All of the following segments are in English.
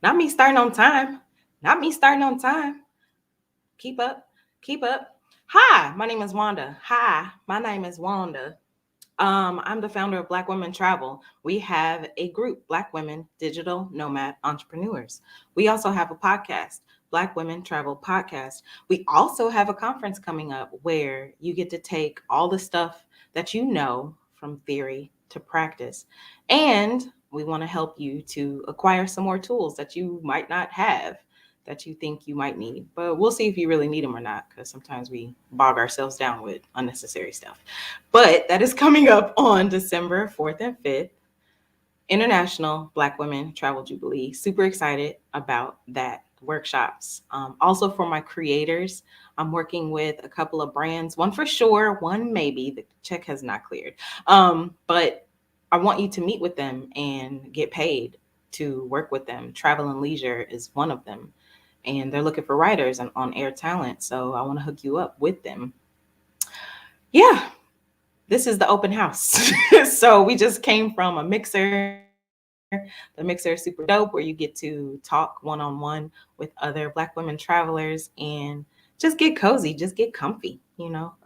Not me starting on time. Not me starting on time. Keep up. Keep up. Hi, my name is Wanda. Hi, my name is Wanda. I'm the founder of Black Women Travel. We have a group, Black Women Digital Nomad Entrepreneurs. We also have a podcast, Black Women Travel Podcast. We also have a conference coming up where you get to take all the stuff that you know from theory to practice. And we want to help you to acquire some more tools that you might not have that you think you might need. But we'll see if you really need them or not, because sometimes we bog ourselves down with unnecessary stuff. But that is coming up on December 4th and 5th, International Black Women Travel Jubilee. Super excited about that workshops. Also for my creators, I'm working with a couple of brands, one for sure, one maybe. The check has not cleared. But I want you to meet with them and get paid to work with them. Travel and Leisure is one of them. And they're looking for writers and on air talent. So I want to hook you up with them. Yeah, this is the open house. So we just came from a mixer. The mixer is super dope where you get to talk one-on-one with other Black women travelers and just get cozy, just get comfy.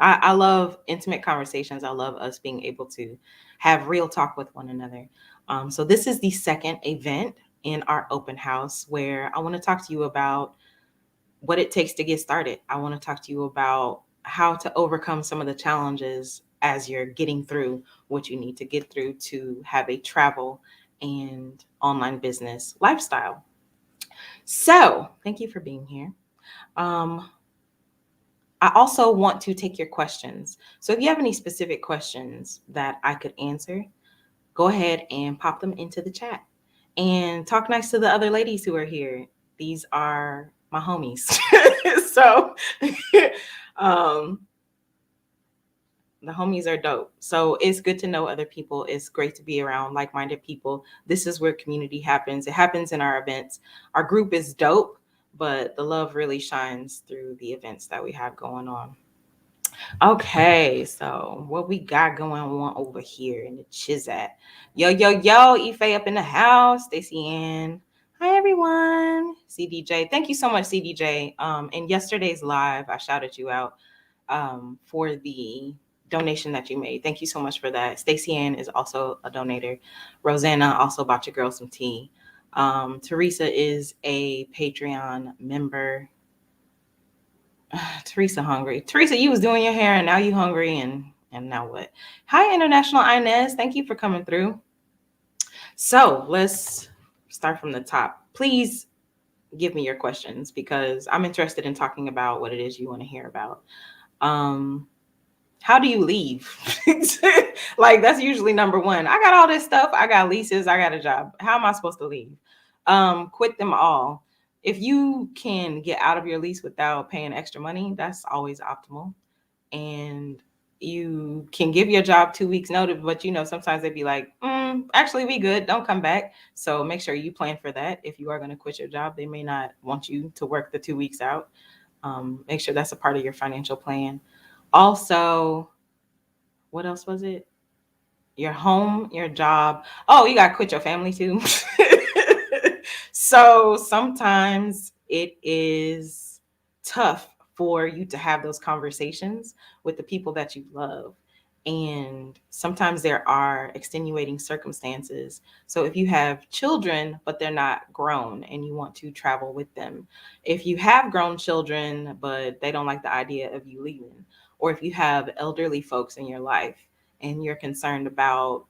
I love intimate conversations. I love us being able to have real talk with one another. So this is the second event in our open house where I want to talk to you about what it takes to get started. I want to talk to you about how to overcome some of the challenges as you're getting through what you need to get through to have a travel and online business lifestyle. So, thank you for being here. Um, I also want to take your questions. So, if you have any specific questions that I could answer, go ahead and pop them into the chat and talk nice to the other ladies who are here. These are my homies. So, um, the homies are dope. So it's good to know other people. It's great to be around like-minded people. This is where community happens. It happens in our events. Our group is dope, but the love really shines through the events that we have going on. Okay, so what we got going on over here in the Chizat? Yo, yo, yo, Ife up in the house. Stacy Ann. Hi everyone. CDJ. Thank you so much, CDJ. In yesterday's live, I shouted you out for the donation that you made. Thank you so much for that. Stacy Ann is also a donator. Rosanna also bought your girl some tea. Teresa is a Patreon member. Teresa hungry. Teresa, you was doing your hair and now you hungry and now what? Hi, International Inez. Thank you for coming through. So let's start from the top. Please give me your questions because I'm interested in talking about what it is you want to hear about. How do you leave? Like that's usually number one. I got all this stuff. I got leases. I got a job. How am I supposed to leave? Quit them all. If you can get out of your lease without paying extra money, that's always optimal. And you can give your job 2 weeks notice, but sometimes they'd be like, actually we good, don't come back. So make sure you plan for that. If you are going to quit your job, they may not want you to work the 2 weeks out. Make sure that's a part of your financial plan. Also, what else was it? Your home, your job. Oh, you got to quit your family too. So sometimes it is tough for you to have those conversations with the people that you love. And sometimes there are extenuating circumstances. So if you have children, but they're not grown and you want to travel with them, if you have grown children, but they don't like the idea of you leaving, or if you have elderly folks in your life and you're concerned about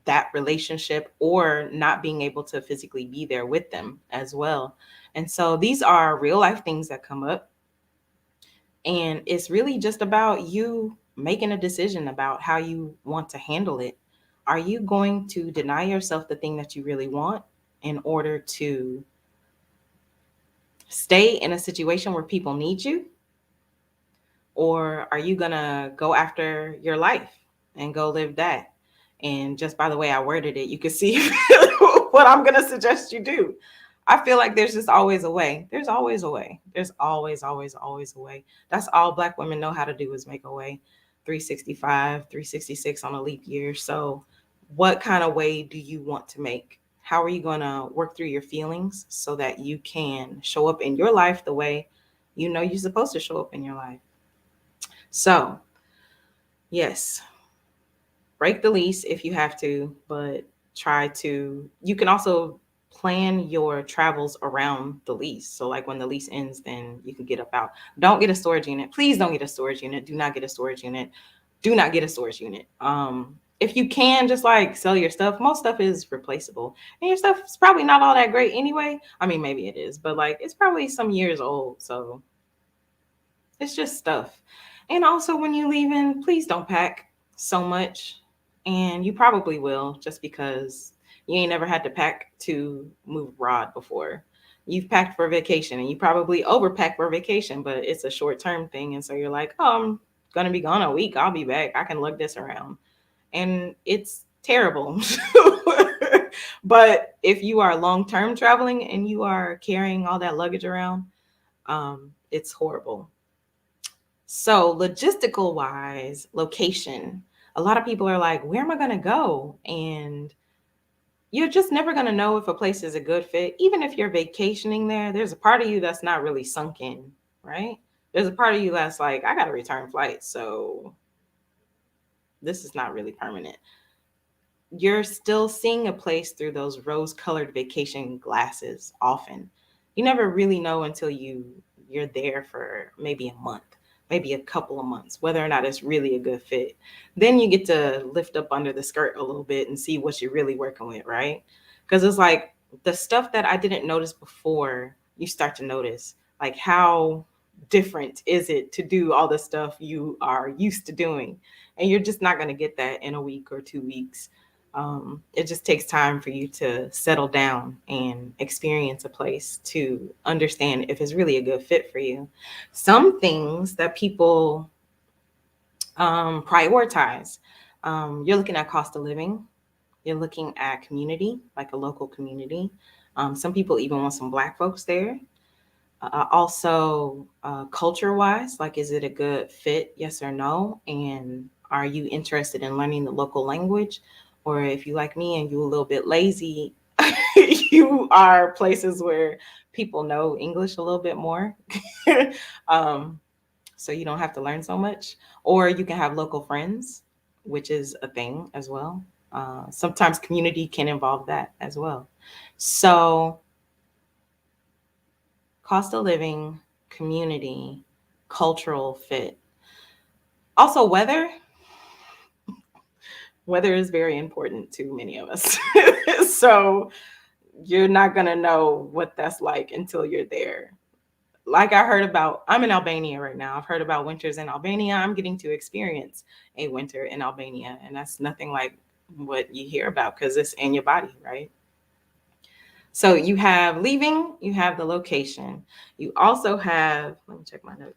that relationship or not being able to physically be there with them as well. And so these are real life things that come up. And it's really just about you making a decision about how you want to handle it. Are you going to deny yourself the thing that you really want in order to stay in a situation where people need you? Or are you going to go after your life and go live that? And just by the way I worded it, you can see what I'm going to suggest you do. I feel like there's just always a way. There's always a way. There's always, always, always a way. That's all Black women know how to do is make a way. 365, 366 on a leap year. So what kind of way do you want to make? How are you going to work through your feelings so that you can show up in your life the way you know you're supposed to show up in your life? So, yes, break the lease if you have to, but try to, you can also plan your travels around the lease. So, like when the lease ends, then you can get up out. Don't get a storage unit. Please don't get a storage unit. Do not get a storage unit. Do not get a storage unit. If you can just like sell your stuff, most stuff is replaceable. And your stuff is probably not all that great anyway. I mean, maybe it is, but like it's probably some years old. So it's just stuff. And also, when you leaving, please don't pack so much. And you probably will, just because you ain't never had to pack to move abroad before. You've packed for vacation, and you probably overpack for vacation, but it's a short term thing. And so you're like, oh, I'm gonna be gone a week. I'll be back. I can lug this around. And it's terrible. But if you are long term traveling and you are carrying all that luggage around, it's horrible. So, logistical wise, location. A lot of people are like, where am I going to go? And you're just never going to know if a place is a good fit. Even if you're vacationing there, there's a part of you that's not really sunk in, right? There's a part of you that's like, I got to return flight. So, this is not really permanent. You're still seeing a place through those rose colored vacation glasses often. You never really know until you're there for maybe a month, maybe a couple of months, whether or not it's really a good fit. Then you get to lift up under the skirt a little bit and see what you're really working with, right? Because it's like the stuff that I didn't notice before, you start to notice. Like, how different is it to do all the stuff you are used to doing? And you're just not going to get that in a week or 2 weeks. It just takes time for you to settle down and experience a place to understand if it's really a good fit for you. Some things that people prioritize, you're looking at cost of living, you're looking at community, like a local community. Some people even want some Black folks there. Also, culture wise, like, is it a good fit? Yes or no? And are you interested in learning the local language? Or if you like me and you a little bit lazy, you are places where people know English a little bit more. um, so you don't have to learn so much. Or you can have local friends, which is a thing as well. Sometimes community can involve that as well. So, cost of living, community, cultural fit. Also, weather. Weather is very important to many of us. So, you're not going to know what that's like until you're there. Like, I heard about, I'm in Albania right now. I've heard about winters in Albania. I'm getting to experience a winter in Albania, and that's nothing like what you hear about because it's in your body, right? So you have leaving, you have the location. You also have, let me check my notes.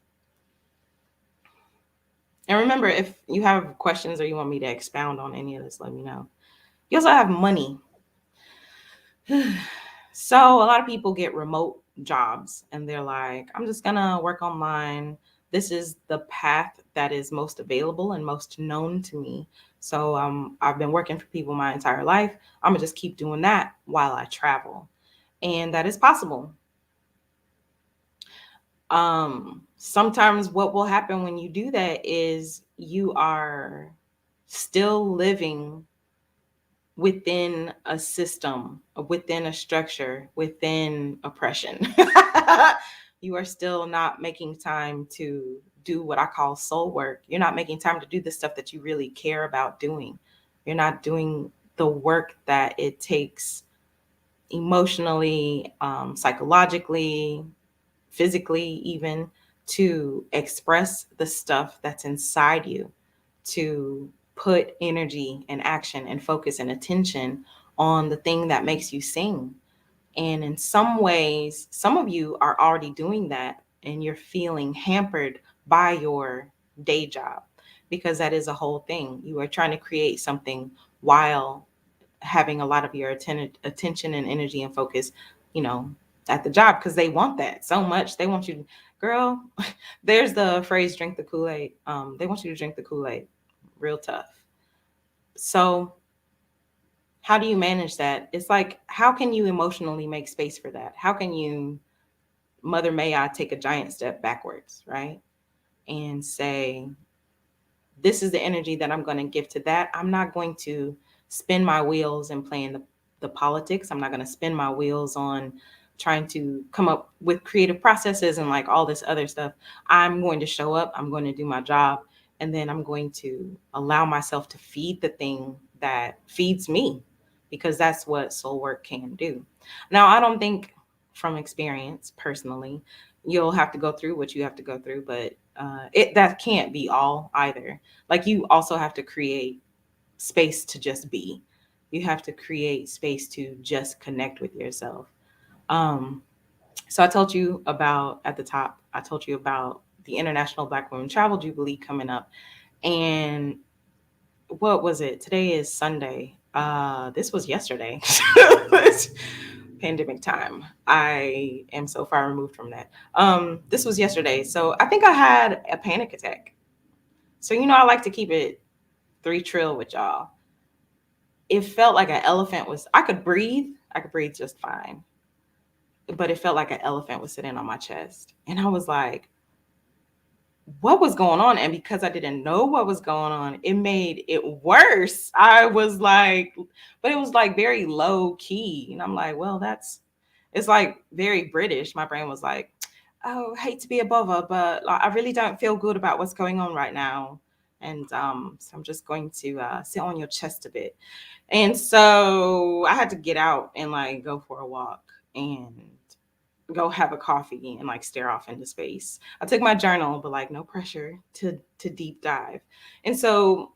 And remember, if you have questions or you want me to expound on any of this, let me know. You also have money. So a lot of people get remote jobs and they're like, I'm just going to work online. This is the path that is most available and most known to me. So I've been working for people my entire life. I'm going to just keep doing that while I travel. And that is possible. Sometimes what will happen when you do that is you are still living within a system, within a structure, within oppression. You are still not making time to do what I call soul work. You're not making time to do the stuff that you really care about doing. You're not doing the work that it takes emotionally, psychologically, physically, even to express the stuff that's inside you, to put energy and action and focus and attention on the thing that makes you sing. And in some ways, some of you are already doing that and you're feeling hampered by your day job because that is a whole thing. You are trying to create something while having a lot of your attention and energy and focus, you know, at the job because they want that so much. They want you, girl. There's the phrase "drink the Kool-Aid." They want you to drink the Kool-Aid, real tough. So How do you manage that? It's like, how can you emotionally make space for that? How can you, Mother May I, take a giant step backwards, right? And say, this is the energy that I'm going to give to that. I'm not going to spin my wheels and playing the politics. I'm not going to spin my wheels on trying to come up with creative processes and like all this other stuff. I'm going to show up, I'm going to do my job, and then I'm going to allow myself to feed the thing that feeds me, because that's what soul work can do. Now, I don't think, from experience personally, you'll have to go through what you have to go through, but it that can't be all either. Like, you also have to create space to just be. You have to create space to just connect with yourself. um so I told you about, at the top, I told you about the International Black Women Travel Jubilee coming up. And what was it? Today is Sunday. This was yesterday. Pandemic time. I am so far removed from that. This was yesterday. So I think I had a panic attack. So, I like to keep it 3 trill with y'all. It felt like an elephant was, I could breathe. I could breathe just fine. But it felt like an elephant was sitting on my chest. And I was like, what was going on? And because I didn't know what was going on, it made it worse. I was like, but it was like very low key. And I'm like, well, it's like very British. My brain was like, oh, hate to be a bother, but like, I really don't feel good about what's going on right now. And so I'm just going to sit on your chest a bit. And so I had to get out and like go for a walk and go have a coffee and like stare off into space. I took my journal, but like no pressure to deep dive. And so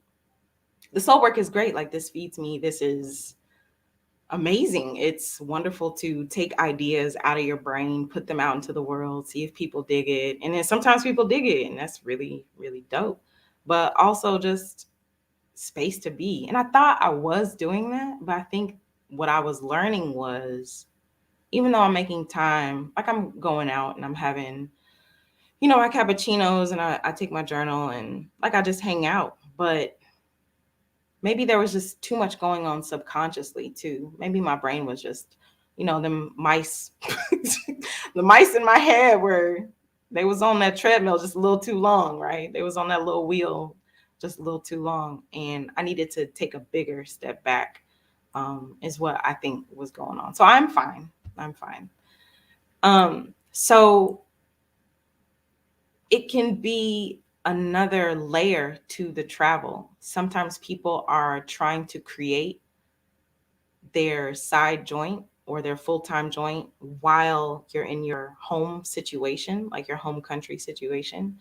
the soul work is great. Like, this feeds me. This is amazing. It's wonderful to take ideas out of your brain, put them out into the world, see if people dig it. And then sometimes people dig it, and that's really, really dope. But also just space to be. And I thought I was doing that, but I think what I was learning was, even though I'm making time, like I'm going out and I'm having, my cappuccinos, and I take my journal and like I just hang out. But maybe there was just too much going on subconsciously too. Maybe my brain was just, them mice, the mice in my head were, they was on that treadmill just a little too long, right? They was on that little wheel just a little too long. And I needed to take a bigger step back, is what I think was going on. So I'm fine. I'm fine. So it can be another layer to the travel. Sometimes people are trying to create their side joint or their full-time joint while you're in your home situation, like your home country situation.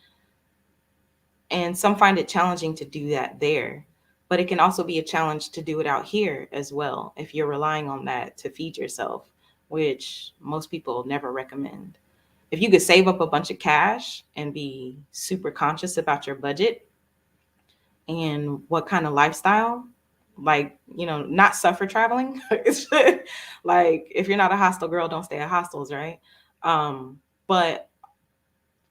And some find it challenging to do that there, but it can also be a challenge to do it out here as well if you're relying on that to feed yourself, which most people never recommend. If you could save up a bunch of cash and be super conscious about your budget and what kind of lifestyle, like, not suffer traveling. Like, if you're not a hostel girl, don't stay at hostels, right? But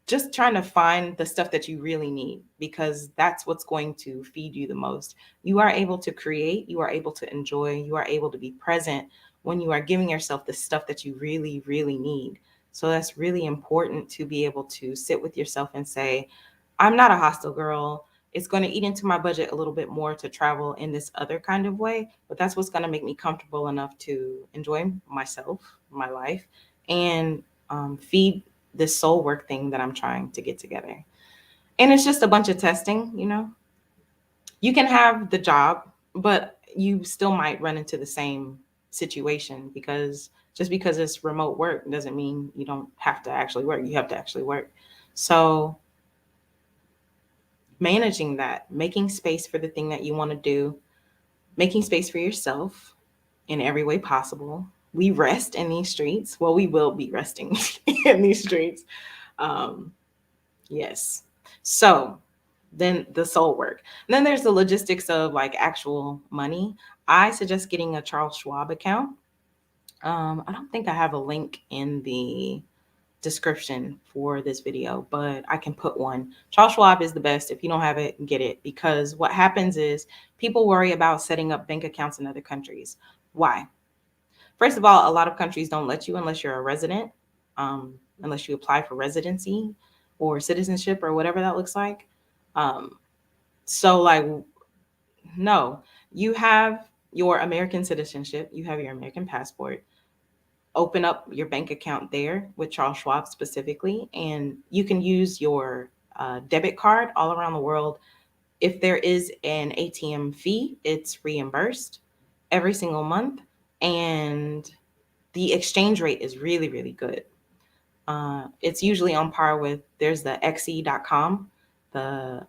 just trying to find the stuff that you really need, because that's what's going to feed you the most. You are able to create, you are able to enjoy, you are able to be present when you are giving yourself the stuff that you really, really need. So that's really important, to be able to sit with yourself and say, I'm not a hostel girl. It's going to eat into my budget a little bit more to travel in this other kind of way, but that's what's going to make me comfortable enough to enjoy myself, my life, and feed this soul work thing that I'm trying to get together. And it's just a bunch of testing. You can have the job, but you still might run into the same situation, because just because it's remote work doesn't mean you don't have to actually work. You have to actually work. So managing that, making space for the thing that you want to do, making space for yourself in every way possible. We rest in these streets. Well, we will be resting in these streets. Um, yes. So then the soul work. And then there's the logistics of like actual money. I suggest getting a Charles Schwab account. I don't think I have a link in the description for this video, but I can put one. Charles Schwab is the best. If you don't have it, get it, because what happens is people worry about setting up bank accounts in other countries. Why? First of all, a lot of countries don't let you unless you're a resident, unless you apply for residency or citizenship or whatever that looks like. Um, so, like, no, you have your American citizenship, you have your American passport. Open up your bank account there with Charles Schwab specifically, and you can use your debit card all around the world. If there is an ATM fee, it's reimbursed every single month, and the exchange rate is really, really good. It's usually on par with, there's the xe.com, the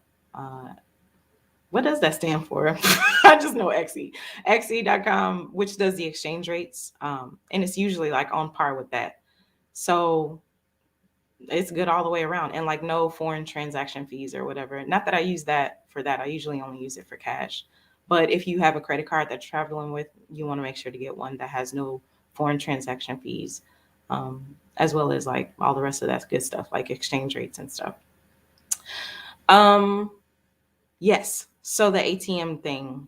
what does that stand for? I just know xe, xe.com, which does the exchange rates, and it's usually like on par with that. So it's good all the way around, and like no foreign transaction fees or whatever. Not that I use that for that. I usually only use it for cash. But if you have a credit card that you're traveling with, you want to make sure to get one that has no foreign transaction fees, as well as like all the rest of that good stuff, like exchange rates and stuff. Um, yes. So the ATM thing,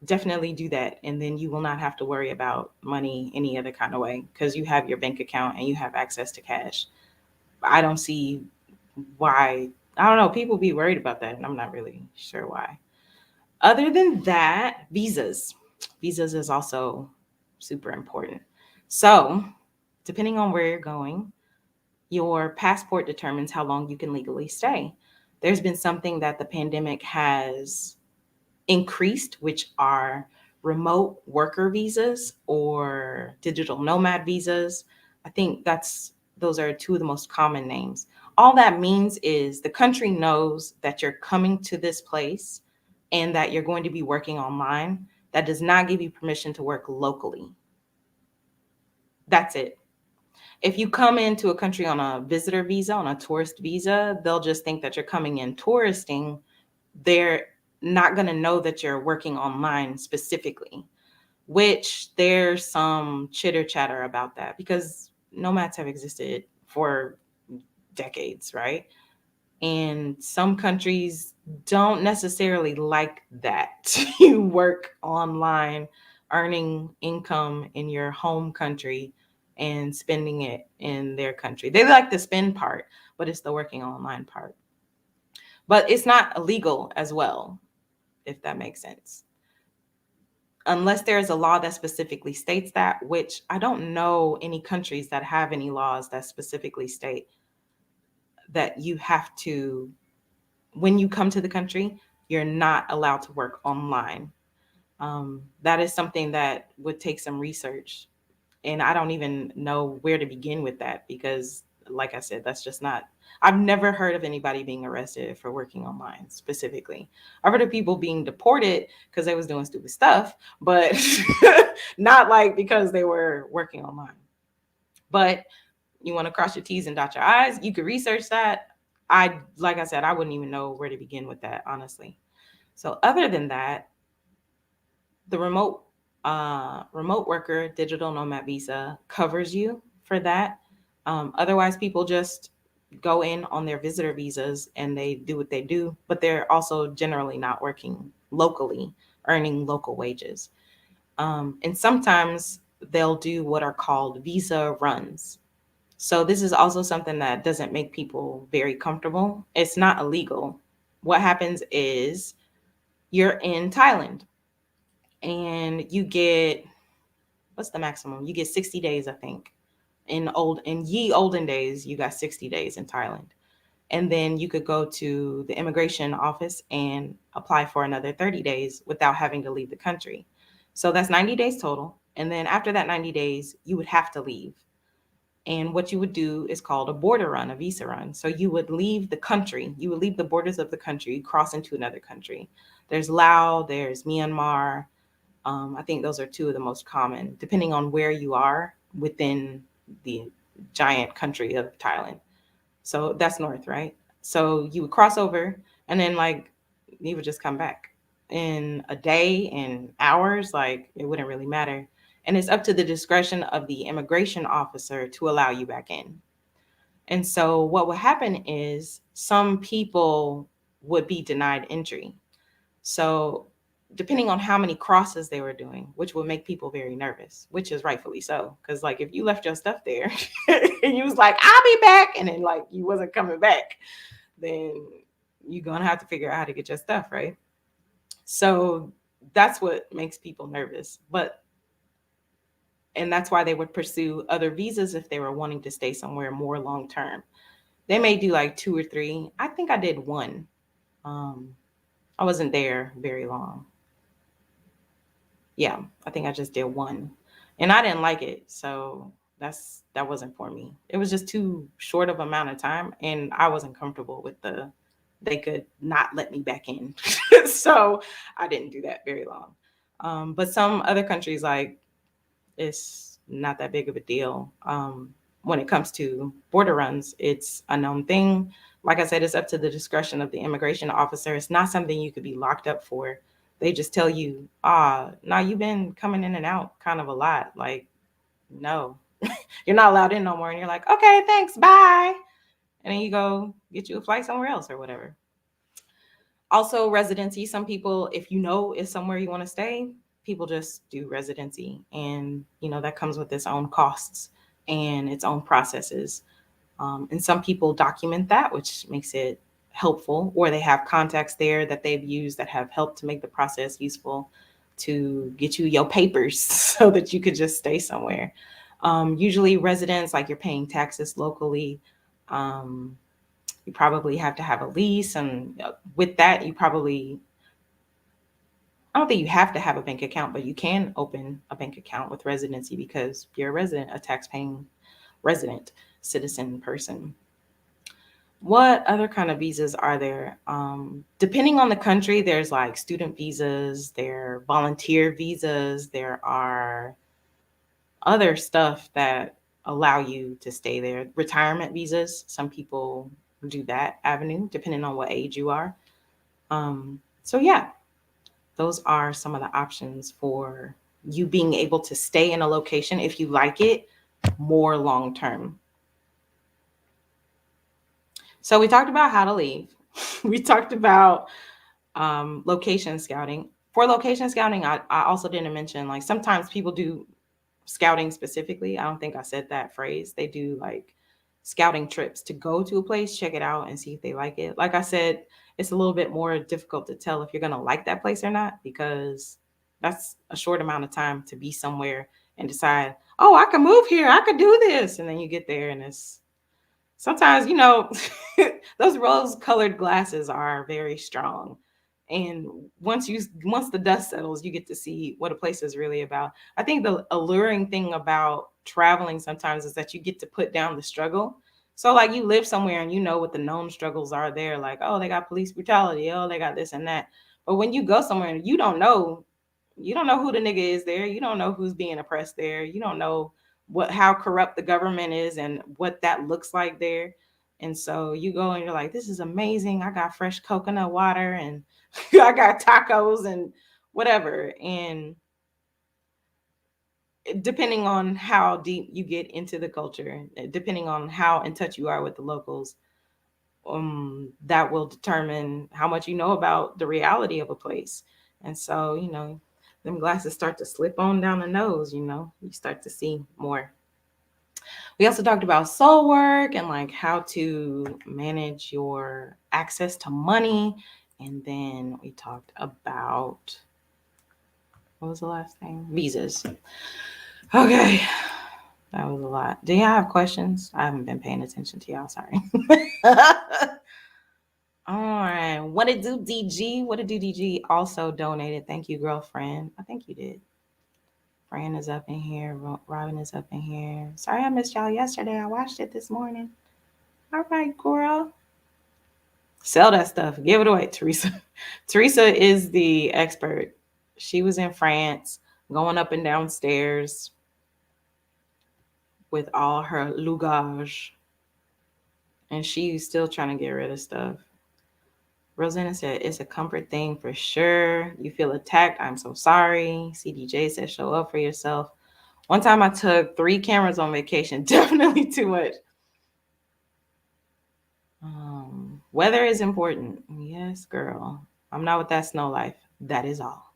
definitely do that, and then you will not have to worry about money any other kind of way because you have your bank account and you have access to cash. I don't see why. I don't know. People be worried about that, and I'm not really sure why. Other than that, visas. Visas is also super important. So, depending on where you're going, your passport determines how long you can legally stay. There's been something that the pandemic has increased, which are remote worker visas or digital nomad visas. I think those are two of the most common names. All that means is the country knows that you're coming to this place and that you're going to be working online. That does not give you permission to work locally. That's it. If you come into a country on a visitor visa, on a tourist visa, they'll just think that you're coming in touristing. They're not going to know that you're working online specifically, which there's some chitter chatter about that because nomads have existed for decades, right? And some countries don't necessarily like that. You work online, earning income in your home country and spending it in their country. They like the spend part, but it's the working online part. But it's not illegal as well, if that makes sense. Unless there is a law that specifically states that, which I don't know any countries that have any laws that specifically state that you have to, when you come to the country, you're not allowed to work online. That is something that would take some research. And I don't even know where to begin with that because, like I said, that's just not, I've never heard of anybody being arrested for working online specifically. I've heard of people being deported because they was doing stupid stuff, but not like because they were working online. But you want to cross your T's and dot your I's, you could research that. Like I said, I wouldn't even know where to begin with that, honestly. So other than that, the remote worker digital nomad visa covers you for that. Otherwise, people just go in on their visitor visas and they do what they do, but they're also generally not working locally, earning local wages. And sometimes they'll do what are called visa runs. So this is also something that doesn't make people very comfortable. It's not illegal. What happens is you're in Thailand and you get, what's the maximum? You get 60 days, I think. In ye olden days, you got 60 days in Thailand. And then you could go to the immigration office and apply for another 30 days without having to leave the country. So that's 90 days total. And then after that 90 days, you would have to leave. And what you would do is called a border run, a visa run. So you would leave the country, you would leave the borders of the country, cross into another country. There's Laos, there's Myanmar. I think those are two of the most common, depending on where you are within the giant country of Thailand. So that's north, right? So you would cross over and then like you would just come back in a day, in hours, like it wouldn't really matter. And it's up to the discretion of the immigration officer to allow you back in. And so what would happen is some people would be denied entry. So depending on how many crosses they were doing, which would make people very nervous, which is rightfully so. Because like if you left your stuff there and you was like, I'll be back, and then like you wasn't coming back, then you're gonna have to figure out how to get your stuff, right? So that's what makes people nervous. And that's why they would pursue other visas if they were wanting to stay somewhere more long term. They may do like 2 or 3. I think I did one. Um, I wasn't there very long. Yeah, I think I just did one, and I didn't like it. So that wasn't for me. It was just too short of amount of time, and I wasn't comfortable with they could not let me back in. So I didn't do that very long. But some other countries, like, it's not that big of a deal. When it comes to border runs, it's a known thing. Like I said, it's up to the discretion of the immigration officer. It's not something you could be locked up for. They just tell you, nah, you've been coming in and out kind of a lot. Like, no, you're not allowed in no more. And you're like, okay, thanks, bye. And then you go get you a flight somewhere else or whatever. Also, residency. Some people, if you know it's somewhere you want to stay, people just do residency. And, that comes with its own costs and its own processes. And some people document that, which makes it helpful, or they have contacts there that they've used that have helped to make the process useful to get you your papers so that you could just stay somewhere. Usually, residents, like, you're paying taxes locally. You probably have to have a lease. And with that, I don't think you have to have a bank account, but you can open a bank account with residency because you're a resident, a tax-paying resident, citizen person. What other kind of visas are there? Depending on the country, there's like student visas, there are volunteer visas, there are other stuff that allow you to stay there. Retirement visas, some people do that avenue depending on what age you are. So yeah, those are some of the options for you being able to stay in a location if you like it more long term. So we talked about how to leave. We talked about location scouting. For location scouting, I also didn't mention, like, sometimes people do scouting specifically. I don't think I said that phrase. They do like scouting trips to go to a place, check it out, and see if they like it. Like I said, it's a little bit more difficult to tell if you're going to like that place or not, because that's a short amount of time to be somewhere and decide, oh, I can move here, I could do this. And then you get there and it's sometimes, those rose colored glasses are very strong. And once the dust settles, you get to see what a place is really about. I think the alluring thing about traveling sometimes is that you get to put down the struggle. So like you live somewhere and you know what the known struggles are there, like, oh, they got police brutality, oh, they got this and that. But when you go somewhere and you don't know who the nigga is there. You don't know who's being oppressed there. You don't know how corrupt the government is and what that looks like there. And so you go and you're like, this is amazing. I got fresh coconut water and I got tacos and whatever. And depending on how deep you get into the culture, depending on how in touch you are with the locals, that will determine how much you know about the reality of a place. And so, them glasses start to slip on down the nose, you start to see more. We also talked about soul work and like how to manage your access to money. And then we talked about, what was the last thing? Visas. Okay. That was a lot. Do y'all have questions? I haven't been paying attention to y'all. Sorry. All right. What did do, DG? What did do, DG? Also donated. Thank you, girlfriend. I think you did. Fran is up in here. Robin is up in here. Sorry I missed y'all yesterday. I watched it this morning. All right, girl. Sell that stuff. Give it away, Teresa. Teresa is the expert. She was in France going up and down stairs with all her luggage. And she's still trying to get rid of stuff. Rosanna said, it's a comfort thing for sure. You feel attacked. I'm so sorry. CDJ said, show up for yourself. One time I took 3 cameras on vacation. Definitely too much. Weather is important. Yes, girl. I'm not with that snow life. That is all.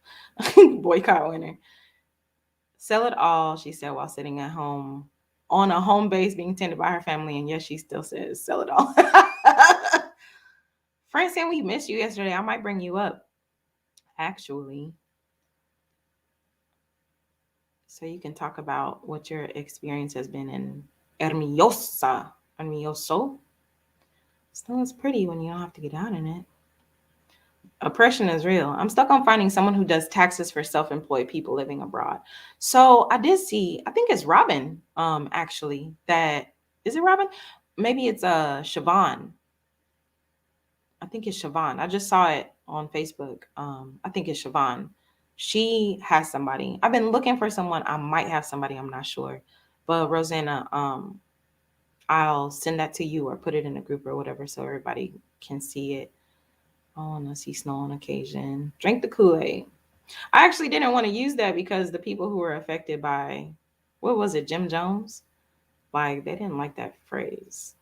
Boycott winter. Sell it all, she said, while sitting at home on a home base being tended by her family. And yes, she still says, sell it all. Francine, we missed you yesterday. I might bring you up, actually, so you can talk about what your experience has been in Hermosa. Hermoso. Snow is pretty when you don't have to get out in it. Oppression is real. I'm stuck on finding someone who does taxes for self-employed people living abroad. So I did see, I think it's Robin, actually, that is it Robin? Maybe it's Siobhan. I think it's Siobhan. I just saw it on Facebook. I think it's Siobhan. She has somebody. I've been looking for someone. I might have somebody, I'm not sure. But Rosanna, I'll send that to you or put it in a group or whatever so everybody can see it. Oh, and I see snow on occasion. Drink the Kool-Aid. I actually didn't want to use that because the people who were affected by, what was it, Jim Jones? Like, they didn't like that phrase.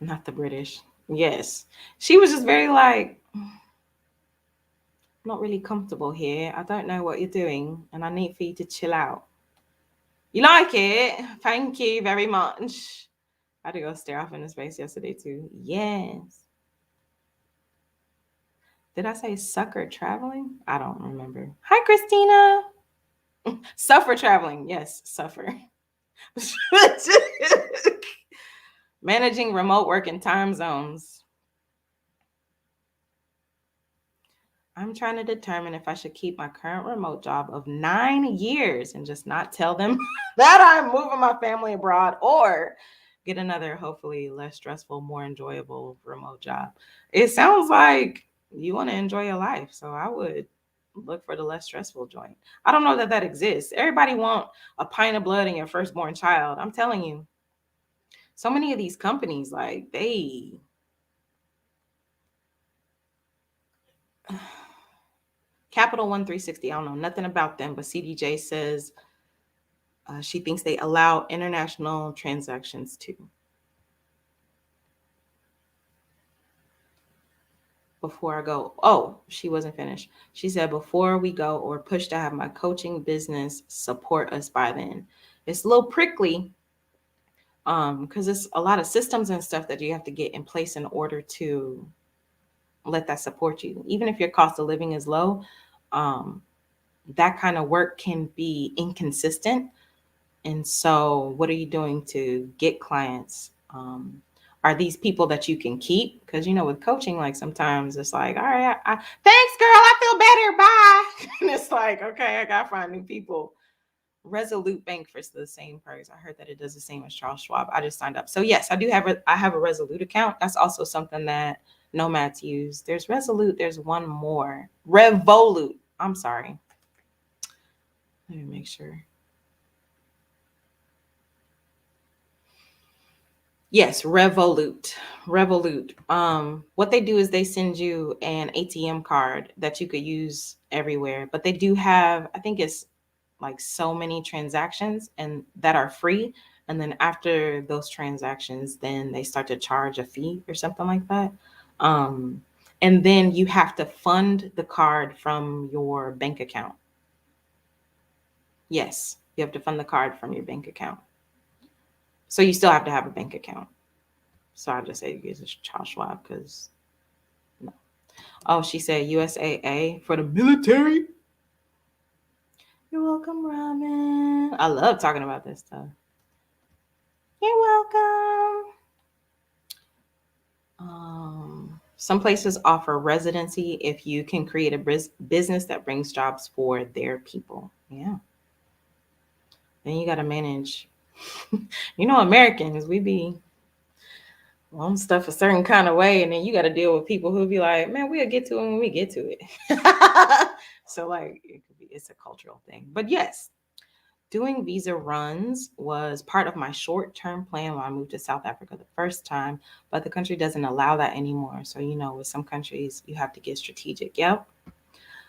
Not the British. Yes. She was just very like, I'm not really comfortable here. I don't know what you're doing, and I need for you to chill out. You like it? Thank you very much. I had to go stare off into space yesterday, too. Yes. Did I say sucker traveling? I don't remember. Hi, Christina. Suffer traveling. Yes, suffer. Managing remote work in time zones. I'm trying to determine if I should keep my current remote job of 9 years and just not tell them that I'm moving my family abroad, or get another, hopefully less stressful, more enjoyable remote job. It sounds like you want to enjoy your life. So I would look for the less stressful joint. I don't know that that exists. Everybody want a pint of blood in your firstborn child. I'm telling you, so many of these companies, like they Capital One 360. I don't know nothing about them, but CDJ says she thinks they allow international transactions too. Before I go, oh, she wasn't finished. She said, before we go or push to have my coaching business support us by then. It's a little prickly because it's a lot of systems and stuff that you have to get in place in order to let that support you. Even if your cost of living is low, um, that kind of work can be inconsistent. And so, what are you doing to get clients? Are these people that you can keep? Because with coaching, like sometimes it's like, all right, thanks, girl, I feel better, bye. And it's like, okay, I gotta find new people. Resolute Bank for the same price. I heard that it does the same as Charles Schwab. I just signed up. So yes, I have a Resolute account. That's also something that Nomads use. There's Resolute. There's one more. Revolute. I'm sorry. Let me make sure. Yes, Revolut. Revolut. What they do is they send you an ATM card that you could use everywhere, but they do have, I think it's like so many transactions and that are free. And then after those transactions, then they start to charge a fee or something like that. Um, and then you have to fund the card from your bank account. Yes, you have to fund the card from your bank account. So you still have to have a bank account. So I just say you use a Charles Schwab because no. Oh, she said USAA for the military. You're welcome, Ramen. I love talking about this stuff. You're welcome. Some places offer residency if you can create a business that brings jobs for their people. Yeah. Then you got to manage. Americans, we be on stuff a certain kind of way, and then you got to deal with people who be like, man, we'll get to it when we get to it. So like it's a cultural thing. But yes, doing visa runs was part of my short-term plan when I moved to South Africa the first time, but the country doesn't allow that anymore. So with some countries you have to get strategic. Yep,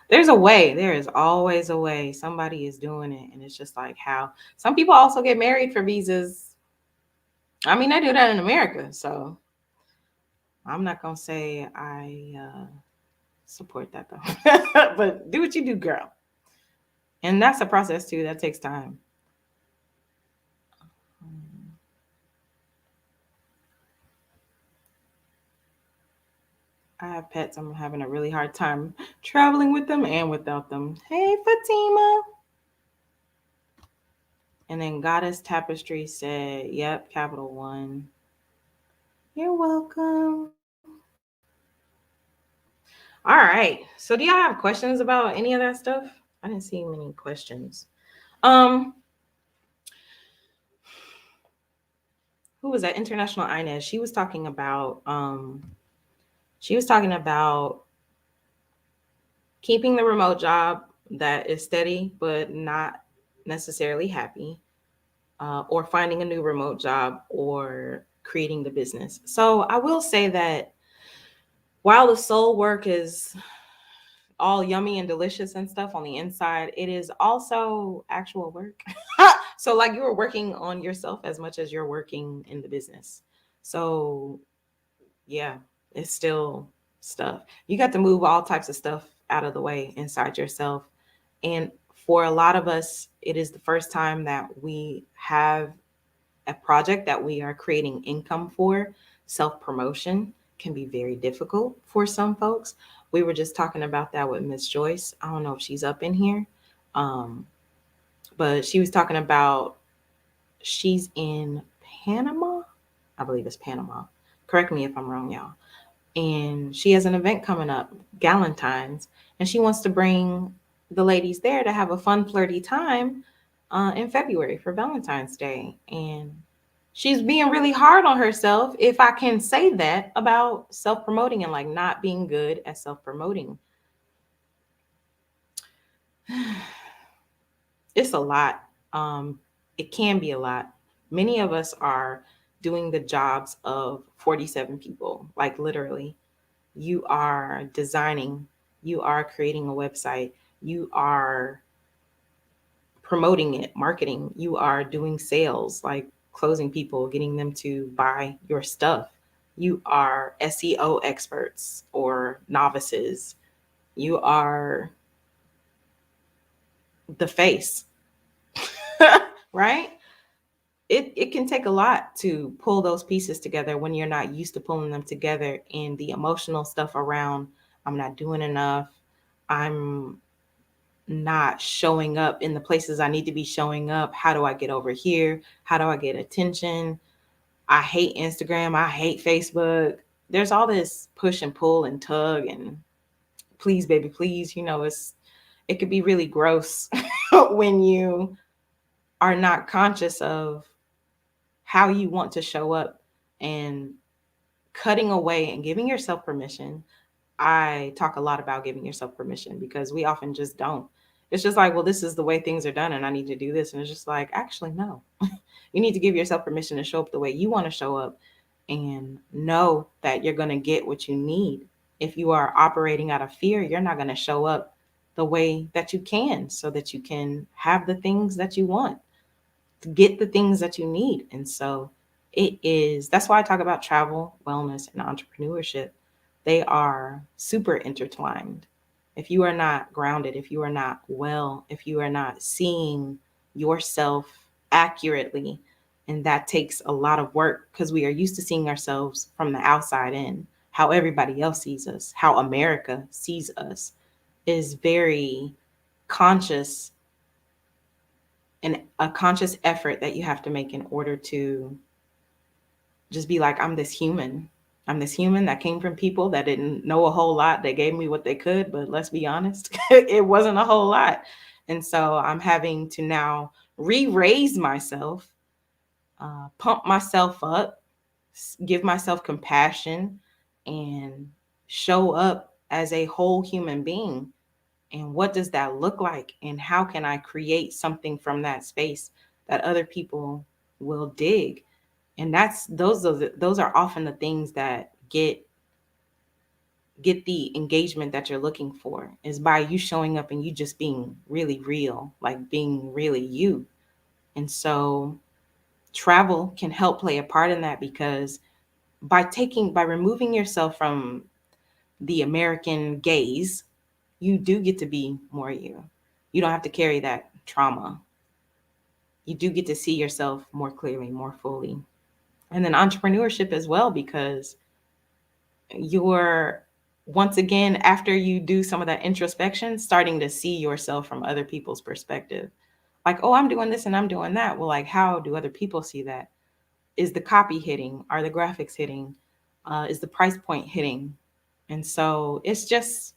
there's a way. There is always a way. Somebody is doing it, and it's just like how some people also get married for visas. I mean, they do that in America, so I'm not gonna say I support that though. But do what you do, girl. And that's a process too. That takes time. I have pets. I'm having a really hard time traveling with them and without them. Hey, Fatima. And then Goddess Tapestry said, yep, Capital One. You're welcome. All right. So do y'all have questions about any of that stuff? I didn't see many questions. Um, who was that? International Inez. She was talking about keeping the remote job that is steady but not necessarily happy, or finding a new remote job or creating the business. So I will say that while the soul work is all yummy and delicious and stuff on the inside, it is also actual work. So like you are working on yourself as much as you're working in the business. So yeah, it's still stuff. You got to move all types of stuff out of the way inside yourself. And for a lot of us, it is the first time that we have a project that we are creating income for. Self promotion can be very difficult for some folks. We were just talking about that with Miss Joyce. I don't know if she's up in here, um, but she was talking about she's in Panama. I believe it's Panama. Correct me if I'm wrong, y'all. And she has an event coming up, Galentine's, and she wants to bring the ladies there to have a fun, flirty time in February for Valentine's Day. And she's being really hard on herself, if I can say that, about self promoting and like not being good at self promoting. It's a lot. It can be a lot. Many of us are doing the jobs of 47 people, like literally. You are designing, you are creating a website, you are promoting it, marketing, you are doing sales, like closing people, getting them to buy your stuff. You are SEO experts or novices. You are the face, right? It can take a lot to pull those pieces together when you're not used to pulling them together, and the emotional stuff around I'm not doing enough. I'm not showing up in the places I need to be showing up. How do I get over here? How do I get attention? I hate Instagram. I hate Facebook. There's all this push and pull and tug and please, baby, please. It could be really gross when you are not conscious of how you want to show up and cutting away and giving yourself permission. I talk a lot about giving yourself permission because we often just don't. It's just like, well, this is the way things are done and I need to do this. And it's just like, actually, no. You need to give yourself permission to show up the way you want to show up and know that you're going to get what you need. If you are operating out of fear, you're not going to show up the way that you can so that you can have the things that you want, to get the things that you need. And so that's why I talk about travel, wellness, and entrepreneurship. They are super intertwined. If you are not grounded, if you are not well, if you are not seeing yourself accurately, and that takes a lot of work because we are used to seeing ourselves from the outside in, how everybody else sees us, how America sees us is very conscious, and a conscious effort that you have to make in order to just be like, I'm this human. I'm this human that came from people that didn't know a whole lot. They gave me what they could, but let's be honest, it wasn't a whole lot. And so I'm having to now re-raise myself, pump myself up, give myself compassion, and show up as a whole human being. And what does that look like? And how can I create something from that space that other people will dig? And those are often the things that get the engagement that you're looking for, is by you showing up and you just being really real, like being really you. And so Travel can help play a part in that because by removing yourself from the American gaze, you do get to be more you. You don't have to carry that trauma. You do get to see yourself more clearly, more fully. And then entrepreneurship as well, because you're once again, after you do some of that introspection, starting to see yourself from other people's perspective. Like, oh, I'm doing this and I'm doing that. Well, like, how do other people see that? Is the copy hitting? Are the graphics hitting? Is the price point hitting? And so it's just,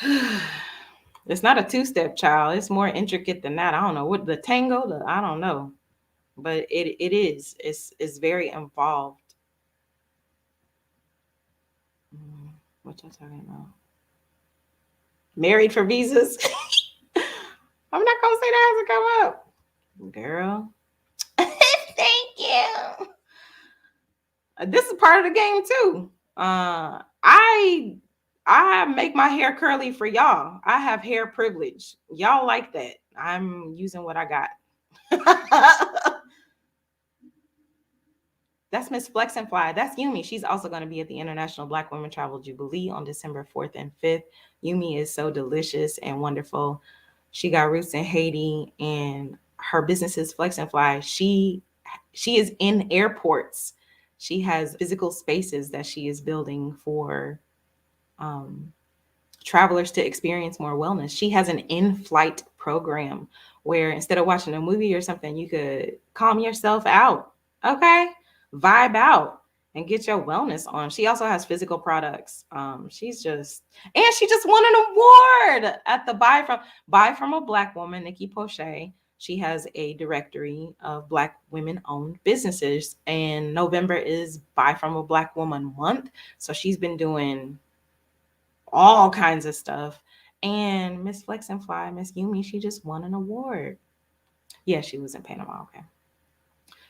it's not a two-step, child. It's more intricate than that. I don't know what the tango, I don't know, but it is. It's very involved. What y'all talking about? Married for visas? I'm not gonna say that has to come up, girl. Thank you. This is part of the game too. I make my hair curly for y'all. I have hair privilege. Y'all like that. I'm using what I got. That's Miss Flex and Fly. That's Yumi. She's also going to be at the International Black Women Travel Jubilee on December 4th and 5th. Yumi is so delicious and wonderful. She got roots in Haiti, and her business is Flex and Fly. She is in airports. She has physical spaces that she is building for um, travelers to experience more wellness. She has an in-flight program where instead of watching a movie or something, you could calm yourself out. Okay, vibe out and get your wellness on. She also has physical products. She's just, and she just won an award at the Buy from a Black Woman, Nikki Poche. She has a directory of Black women owned businesses, and November is Buy from a Black Woman month. So she's been doing all kinds of stuff. And Miss Flex and Fly, Miss Yumi, she just won an award. Yeah, she was in Panama. Okay.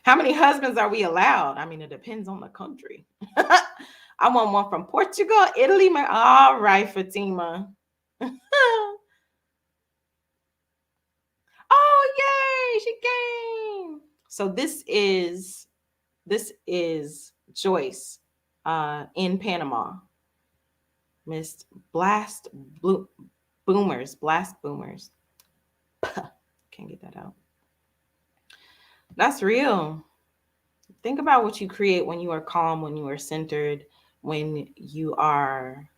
How many husbands are we allowed? I mean, it depends on the country. I want one from Portugal, Italy. All right, Fatima. Oh, yay, she came. So this is Joyce in Panama. Miss Blast Boomers. Blast Boomers. Can't get that out. That's real. Think about what you create when you are calm, when you are centered, when you are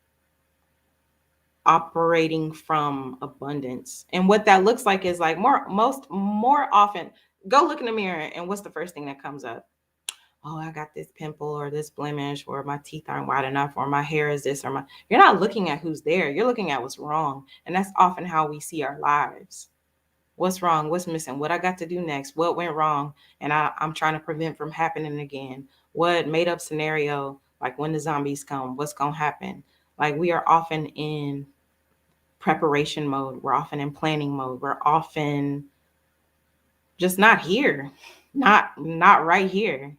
operating from abundance. And what that looks like is like more often, go look in the mirror and what's the first thing that comes up? Oh, I got this pimple or this blemish, or my teeth aren't wide enough, or my hair is this, or my, you're not looking at who's there. You're looking at what's wrong. And that's often how we see our lives. What's wrong? What's missing? What I got to do next? What went wrong? And I'm trying to prevent from happening again. What made up scenario, like when the zombies come, what's going to happen? Like we are often in preparation mode. We're often in planning mode. We're often just not here. Not right here.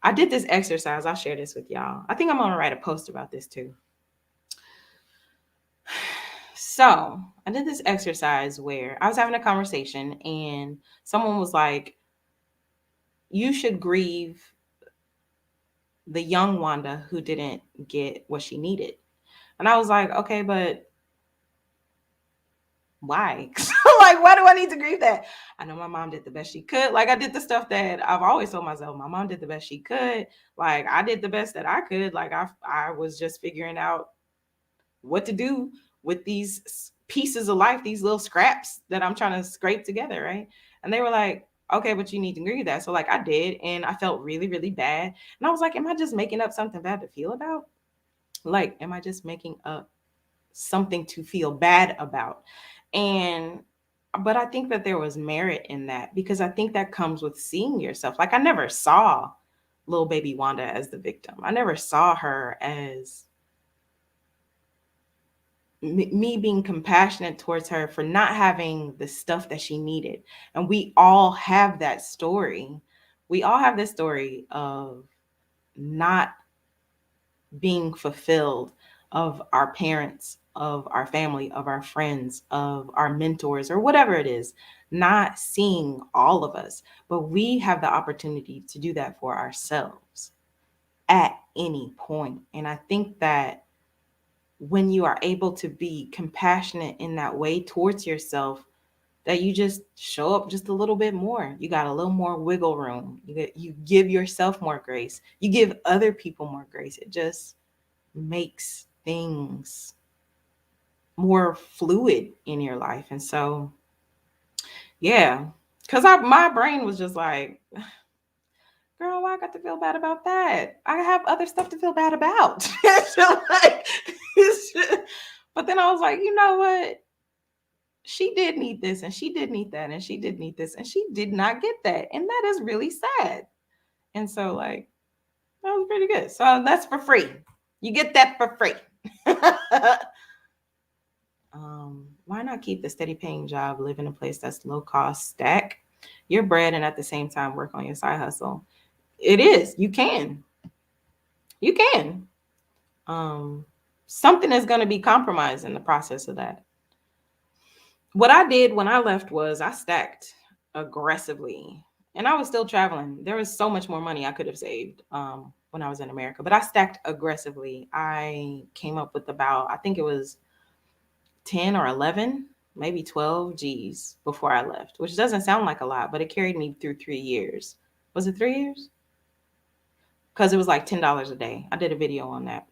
I did this exercise. I'll share this with y'all. I think I'm going to write a post about this too. So I did this exercise where I was having a conversation and someone was like, you should grieve the young Wanda who didn't get what she needed. And I was like, okay, but why? Like, why do I need to grieve that? I know my mom did the best she could. Like, I did the stuff that I've always told myself. My mom did the best she could. Like, I did the best that I could. Like, I was just figuring out what to do with these pieces of life, these little scraps that I'm trying to scrape together, right? And they were like, okay, but you need to grieve that. So like I did, and I felt really, really bad. And I was like, am I just making up something bad to feel about? Like, am I just making up something to feel bad about? And but I think that there was merit in that because I think that comes with seeing yourself. Like I never saw little baby Wanda as the victim. I never saw her as me being compassionate towards her for not having the stuff that she needed. And we all have that story. We all have this story of not being fulfilled, of our parents of our family, of our friends, of our mentors, or whatever it is, not seeing all of us. But we have the opportunity to do that for ourselves at any point. And I think that when you are able to be compassionate in that way towards yourself, that you just show up just a little bit more. You got a little more wiggle room. You give yourself more grace. You give other people more grace. It just makes things more fluid in your life. And so, yeah, because my brain was just like, girl, why I got to feel bad about that? I have other stuff to feel bad about. So, like, but then I was like, you know what? She did need this, and she did need that, and she did need this, and she did not get that. And that is really sad. And so, like, that was pretty good. So that's for free. You get that for free. Why not keep the steady paying job, live in a place that's low cost, stack your bread, and at the same time work on your side hustle? It is. You can. You can. Something is going to be compromised in the process of that. What I did when I left was I stacked aggressively, and I was still traveling. There was so much more money I could have saved when I was in America, but I stacked aggressively. I came up with about, I think it was 10 or 11, maybe 12 G's before I left, which doesn't sound like a lot, but it carried me through 3 years. Was it 3 years? Because it was like $10 a day. I did a video on that.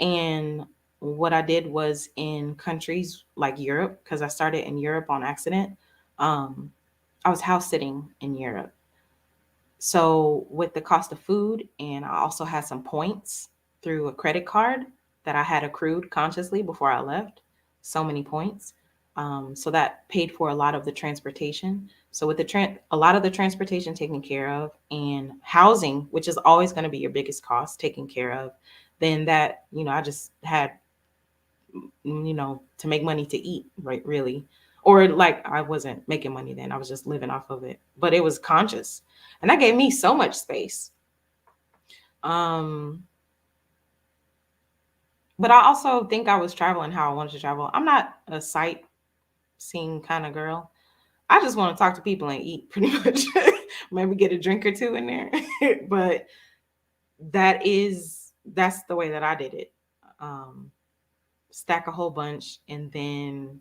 And what I did was in countries like Europe, because I started in Europe on accident. I was house sitting in Europe. So with the cost of food, and I also had some points through a credit card that I had accrued consciously before I left, so many points. So that paid for a lot of the transportation. So with a lot of the transportation taken care of, and housing, which is always going to be your biggest cost, taken care of, then that, I just had, to make money to eat, right? Really. Or like I wasn't making money then. I was just living off of it, but it was conscious. And that gave me so much space. Um, but I also think I was traveling how I wanted to travel. I'm not a sightseeing kind of girl. I just want to talk to people and eat pretty much. Maybe get a drink or two in there. But that's the way that I did it. Stack a whole bunch and then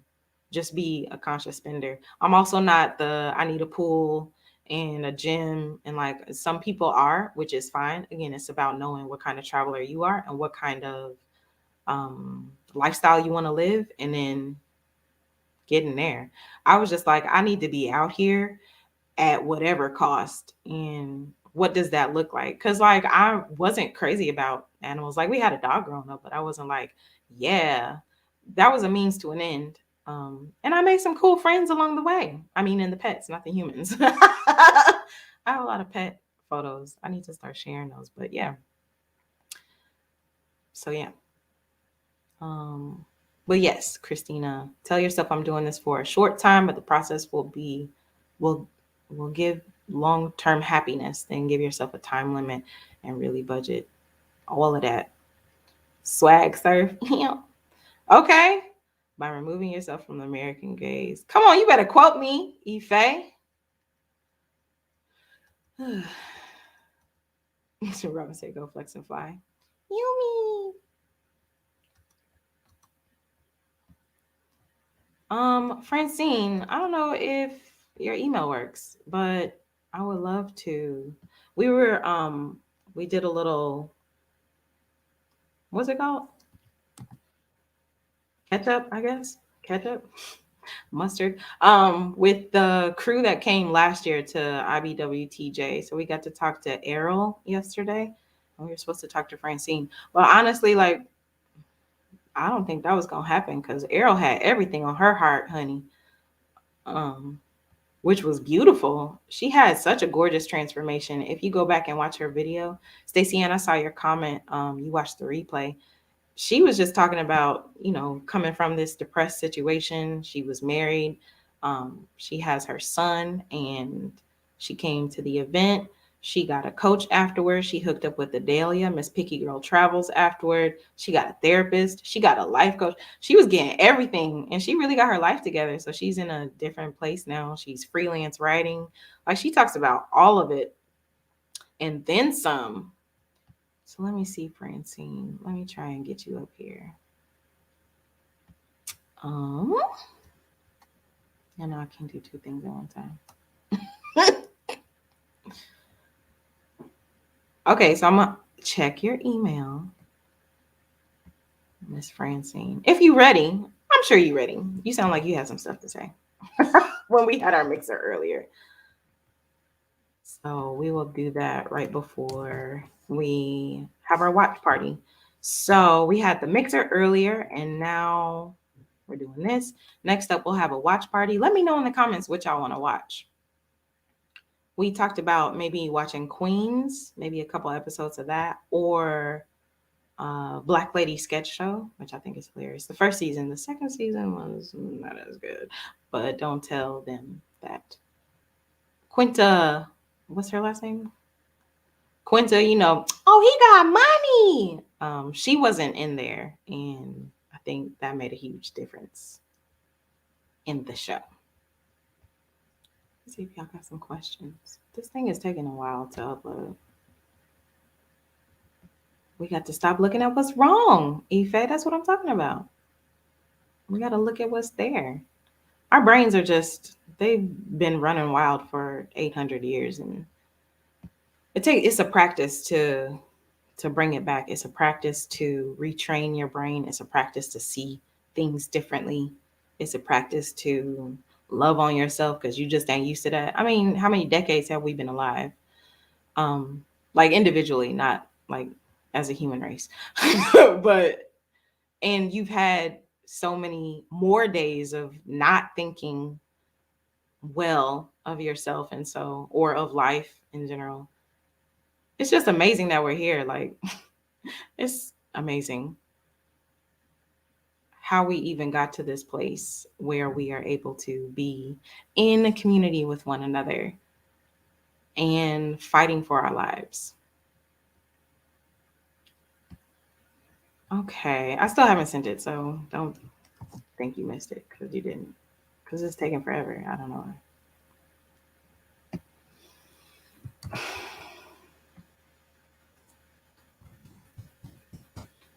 just be a conscious spender. I'm also not I need a pool and a gym, and like some people are, which is fine. Again, it's about knowing what kind of traveler you are and what kind of lifestyle you want to live, and then getting there. I was just like, I need to be out here at whatever cost. And what does that look like? Because like I wasn't crazy about animals. Like we had a dog growing up, but I wasn't like, yeah, that was a means to an end. And I made some cool friends along the way. I mean, in the pets, not the humans. I have a lot of pet photos. I need to start sharing those. But yeah. So yeah. But yes, Christina, tell yourself I'm doing this for a short time, but the process will give long-term happiness. Then give yourself a time limit and really budget all of that. Swag surf. Yeah. Okay. By removing yourself from the American gaze. Come on, you better quote me, Ife. Robin said, go flex and fly. Yumi. Francine, I don't know if your email works, but I would love to. We did a little, what's it called? Ketchup, I guess. Ketchup, mustard. With the crew that came last year to IBWTJ. So we got to talk to Errol yesterday, and we were supposed to talk to Francine. But honestly, like, I don't think that was gonna happen because Errol had everything on her heart, honey. Which was beautiful. She had such a gorgeous transformation. If you go back and watch her video, Stacey Ann, I saw your comment. You watched the replay. She was just talking about, coming from this depressed situation. She was married. She has her son, and she came to the event. She got a coach afterward. She hooked up with Adelia, Miss Picky Girl Travels afterward. She got a therapist. She got a life coach. She was getting everything and she really got her life together. So she's in a different place now. She's freelance writing. Like she talks about all of it and then some. So let me see, Francine. Let me try and get you up here. Um, and I can do two things at one time. Okay, so I'm gonna check your email, Miss Francine. If you ready, I'm sure you ready. You sound like you have some stuff to say. When we had our mixer earlier. So we will do that right before we have our watch party. So we had the mixer earlier and now we're doing this. Next up, we'll have a watch party. Let me know in the comments what y'all want to watch. We talked about maybe watching Queens, maybe a couple episodes of that, or Black Lady Sketch Show, which I think is hilarious. The first season, the second season was not as good, but don't tell them that. Quinta, what's her last name? Quinta, oh, he got money. She wasn't in there, and I think that made a huge difference in the show. Let's see if y'all got some questions. This thing is taking a while to upload. We got to stop looking at what's wrong, Ife. That's what I'm talking about. We got to look at what's there. Our brains are they've been running wild for 800 years. And it's a practice to bring it back. It's a practice to retrain your brain. It's a practice to see things differently. It's a practice to love on yourself because you just ain't used to that. I mean, how many decades have we been alive? Like individually, not like as a human race. And you've had so many more days of not thinking well of yourself or of life in general. It's just amazing that we're here. Like it's amazing how we even got to this place where we are able to be in a community with one another and fighting for our lives. Okay, I still haven't sent it, so don't think you missed it because you didn't. Because it's taking forever. I don't know.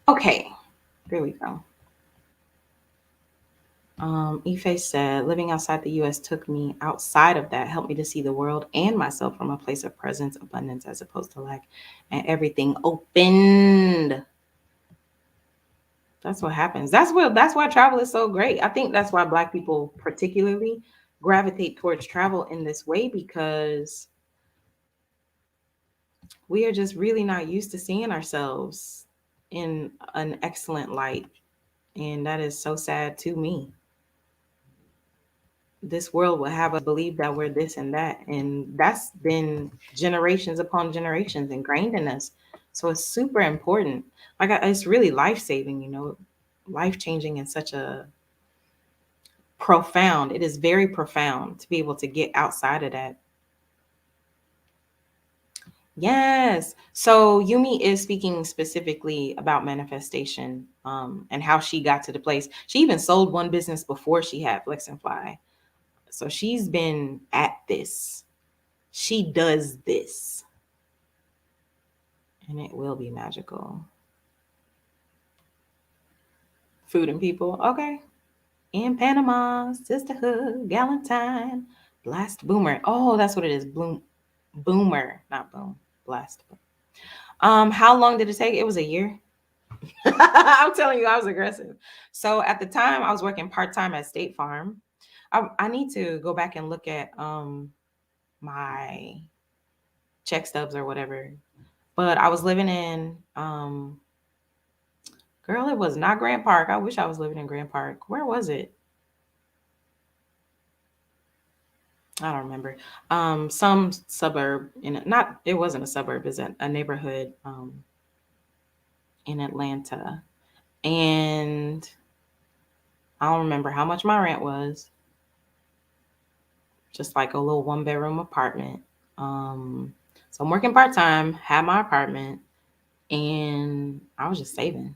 Okay, there we go. Ife said, living outside the US took me outside of that, helped me to see the world and myself from a place of presence, abundance, as opposed to lack, and everything opened. That's what happens. That's why travel is so great. I think that's why Black people particularly gravitate towards travel in this way because we are just really not used to seeing ourselves in an excellent light. And that is so sad to me. This world will have us believe that we're this and that. And that's been generations upon generations ingrained in us. So it's super important. It's really life saving, life changing in such a profound. It is very profound to be able to get outside of that. Yes. So Yumi is speaking specifically about manifestation and how she got to the place. She even sold one business before she had Flex and Fly. So she's been at this. She does this. And it will be magical. Food and people. Okay. In Panama, sisterhood, Galentine, blast boomer. Oh, that's what it is. Boomer, not boom. Blast. How long did it take? It was a year. I'm telling you, I was aggressive. So at the time, I was working part-time at State Farm. I need to go back and look at my check stubs or whatever. But I was living in girl, it was not Grant Park. I wish I was living in Grant Park. Where was it? I don't remember. Some suburb it wasn't a suburb, it's a neighborhood in Atlanta. And I don't remember how much my rent was. Just like a little 1-bedroom apartment. So I'm working part-time, had my apartment, and I was just saving.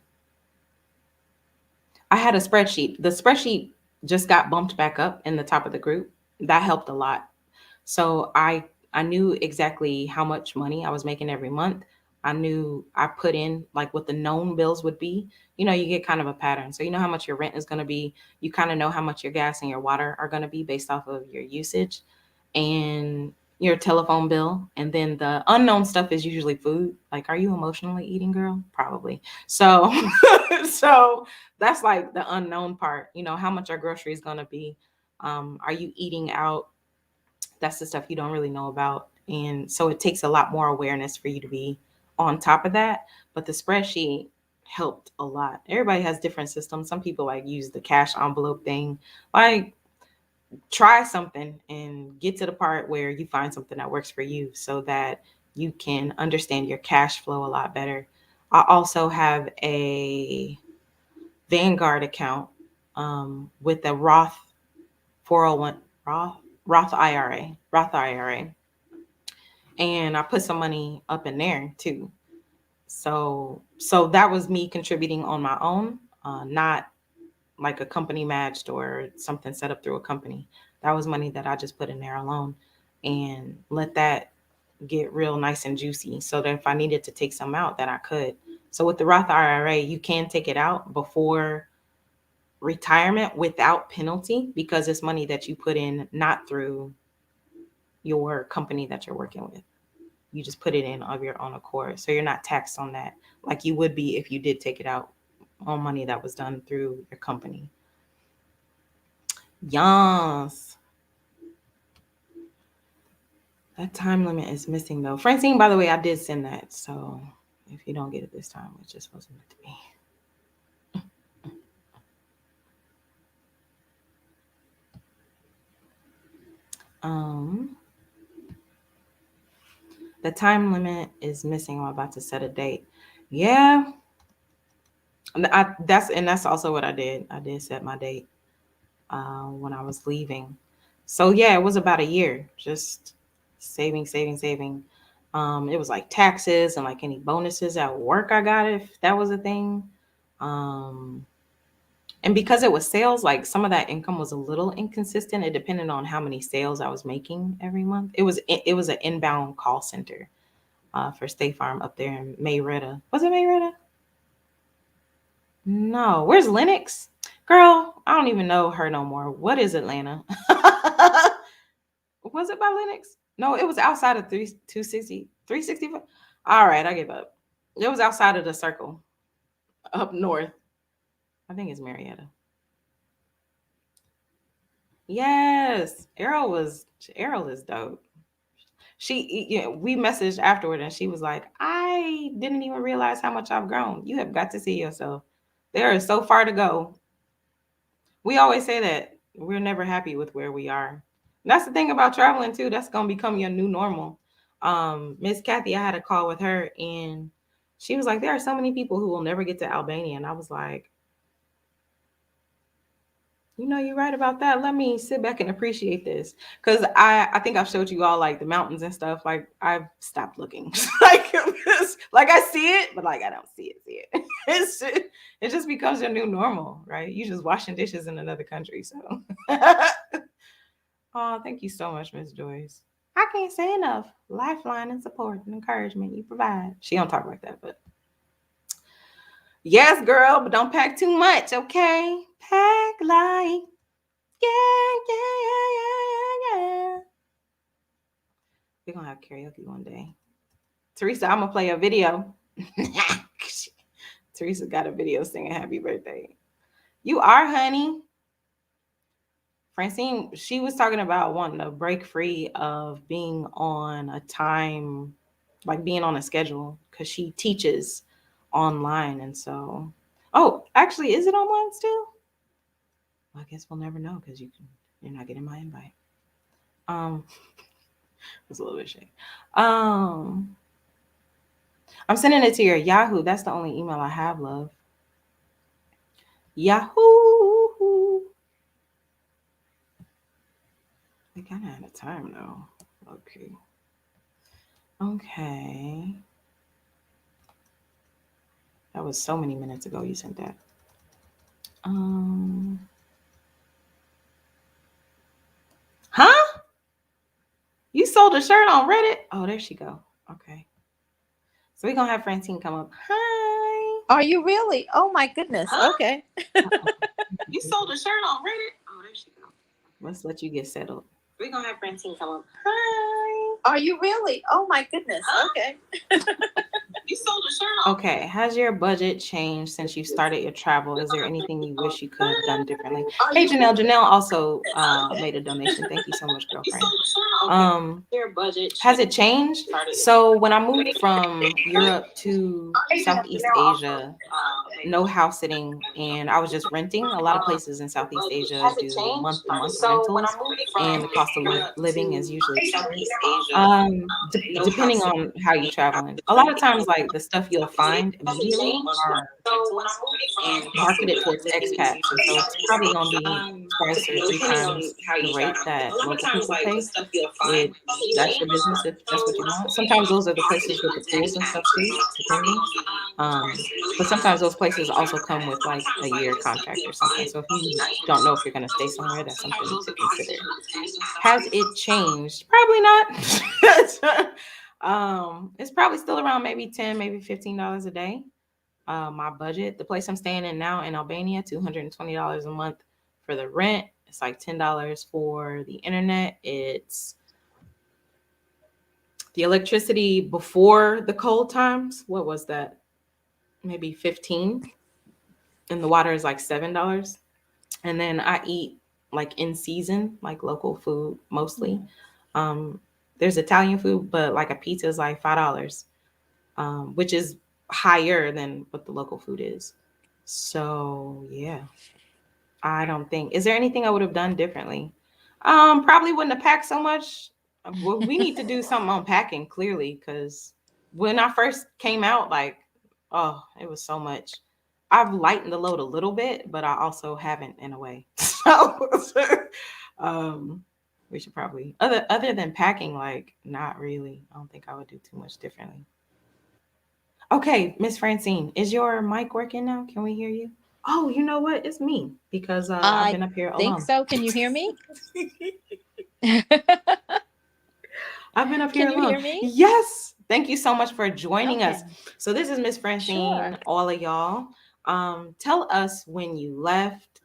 I had a spreadsheet. The spreadsheet just got bumped back up in the top of the group. That helped a lot. So I knew exactly how much money I was making every month. I knew I put in like what the known bills would be. You know, you get kind of a pattern. So you know how much your rent is going to be. You kind of know how much your gas and your water are going to be based off of your usage and your telephone bill. And then the unknown stuff is usually food. Like, are you emotionally eating, girl? Probably. So so that's like the unknown part. You know, how much our groceries going to be. Are you eating out? That's the stuff you don't really know about. And so it takes a lot more awareness for you to be on top of that. But the spreadsheet helped a lot. Everybody has different systems. Some people like use the cash envelope thing. Like, try something and get to the part where you find something that works for you so that you can understand your cash flow a lot better. I also have a Vanguard account with a Roth 401 Roth IRA, and I put some money up in there too. So that was me contributing on my own, not like a company matched or something set up through a company. That was money that I just put in there alone and let that get real nice and juicy so that if I needed to take some out that I could. So with the Roth IRA, you can take it out before retirement without penalty because it's money that you put in not through your company that you're working with. You just put it in of your own accord. So you're not taxed on that like you would be if you did take it out on money that was done through your company. Yes. That time limit is missing though. Francine, by the way, I did send that. So if you don't get it this time, it just wasn't meant to be. Um, the time limit is missing. I'm about to set a date. Yeah, that's also what I did. I did set my date when I was leaving. So yeah, it was about a year, just saving, saving, saving. It was like taxes and like any bonuses at work I got if that was a thing. Um, and because it was sales, like some of that income was a little inconsistent. It depended on how many sales I was making every month. It was an inbound call center for State Farm up there in Mayretta. Was it Mayretta? No. Where's Lennox? Girl, I don't even know her no more. What is Atlanta? Was it by Lennox? No, it was outside of 260, 365. All right, I give up. It was outside of the circle up north. I think it's Marietta. Yes, Errol is dope. We messaged afterward and she was like, I didn't even realize how much I've grown. You have got to see yourself. There is so far to go. We always say that we're never happy with where we are. And that's the thing about traveling too. That's gonna become your new normal. Miss Kathy, I had a call with her and she was like, there are so many people who will never get to Albania. And I was like, you're right about that. Let me sit back and appreciate this. Cause I think I've showed you all like the mountains and stuff. Like I've stopped looking. like I see it, but like I don't see it. It just becomes your new normal, right? You just washing dishes in another country. So oh, thank you so much, Miss Joyce. I can't say enough. Lifeline and support and encouragement you provide. She don't talk like that, but yes, girl, but don't pack too much, okay? Pack light. Yeah, yeah, yeah, yeah, yeah, yeah. We're gonna have karaoke one day. Teresa, I'm gonna play a video. Teresa got a video singing happy birthday. You are, honey. Francine, she was talking about wanting to break free of being on a time, like being on a schedule, because she teaches online. And so, oh, actually, is it online still? Well, I guess we'll never know because you're not getting my invite. Um, it's a little bit shady. Um, I'm sending it to your Yahoo. That's the only email I have, love. Yahoo. I kind of out of time though. Okay. Okay. That was so many minutes ago you sent that. Um, huh? You sold a shirt on Reddit? Oh, there she go. Okay. So we're gonna have Francine come up. Hi. Are you really? Oh my goodness. Huh? Okay. You sold a shirt on Reddit? Oh, there she go. Let's let you get settled. We're gonna have Francine come up. Hi. Are you really? Oh my goodness. Huh? Okay. You sold a shirt on. Okay. Has your budget changed since you started your travel? Is there anything you wish you could have done differently? Hey, Janelle. Janelle also made a donation. Thank you so much, girlfriend. Has it changed? So when I moved from Europe to Southeast Asia, no house sitting, and I was just renting. A lot of places in Southeast Asia do month-to-month rentals, and the cost of living is usually cheaper. Depending on how you're traveling, a lot of times, like the stuff you'll find immediately are rentals and marketed towards expats, and so it's probably going to be twice or three times the rate that local people pay. With that's your business if that's what you want. Sometimes those are the places with the pools and stuff too, depending. Um, but sometimes those places also come with like a year contract or something. So if you don't know if you're going to stay somewhere, that's something to consider. Has it changed? Probably not. It's probably still around maybe 10, maybe $15 a day. My budget, the place I'm staying in now in Albania, $220 a month for the rent. It's like $10 for the internet. It's the electricity before the cold times. What was that? Maybe 15, and the water is like $7. And then I eat like in season, like local food mostly. Um, there's Italian food, but like a pizza is like $5, which is higher than what the local food is. So yeah, I don't think. Is there anything I would have done differently? Probably wouldn't have packed so much. Well, we need to do something on packing clearly, because when I first came out, like, oh, it was so much. I've lightened the load a little bit, but I also haven't in a way. So, um, we should probably other than packing, like, not really. I don't think I would do too much differently. Okay, Miss Francine, is your mic working now? Can we hear you? Oh, you know what? It's me because I've I been up here think alone. so. Can you hear me? I've been up here Can you alone. hear me? Yes. Thank you so much for joining us. Okay. So this is Miss Sure. Francine, all of y'all. Tell us when you left.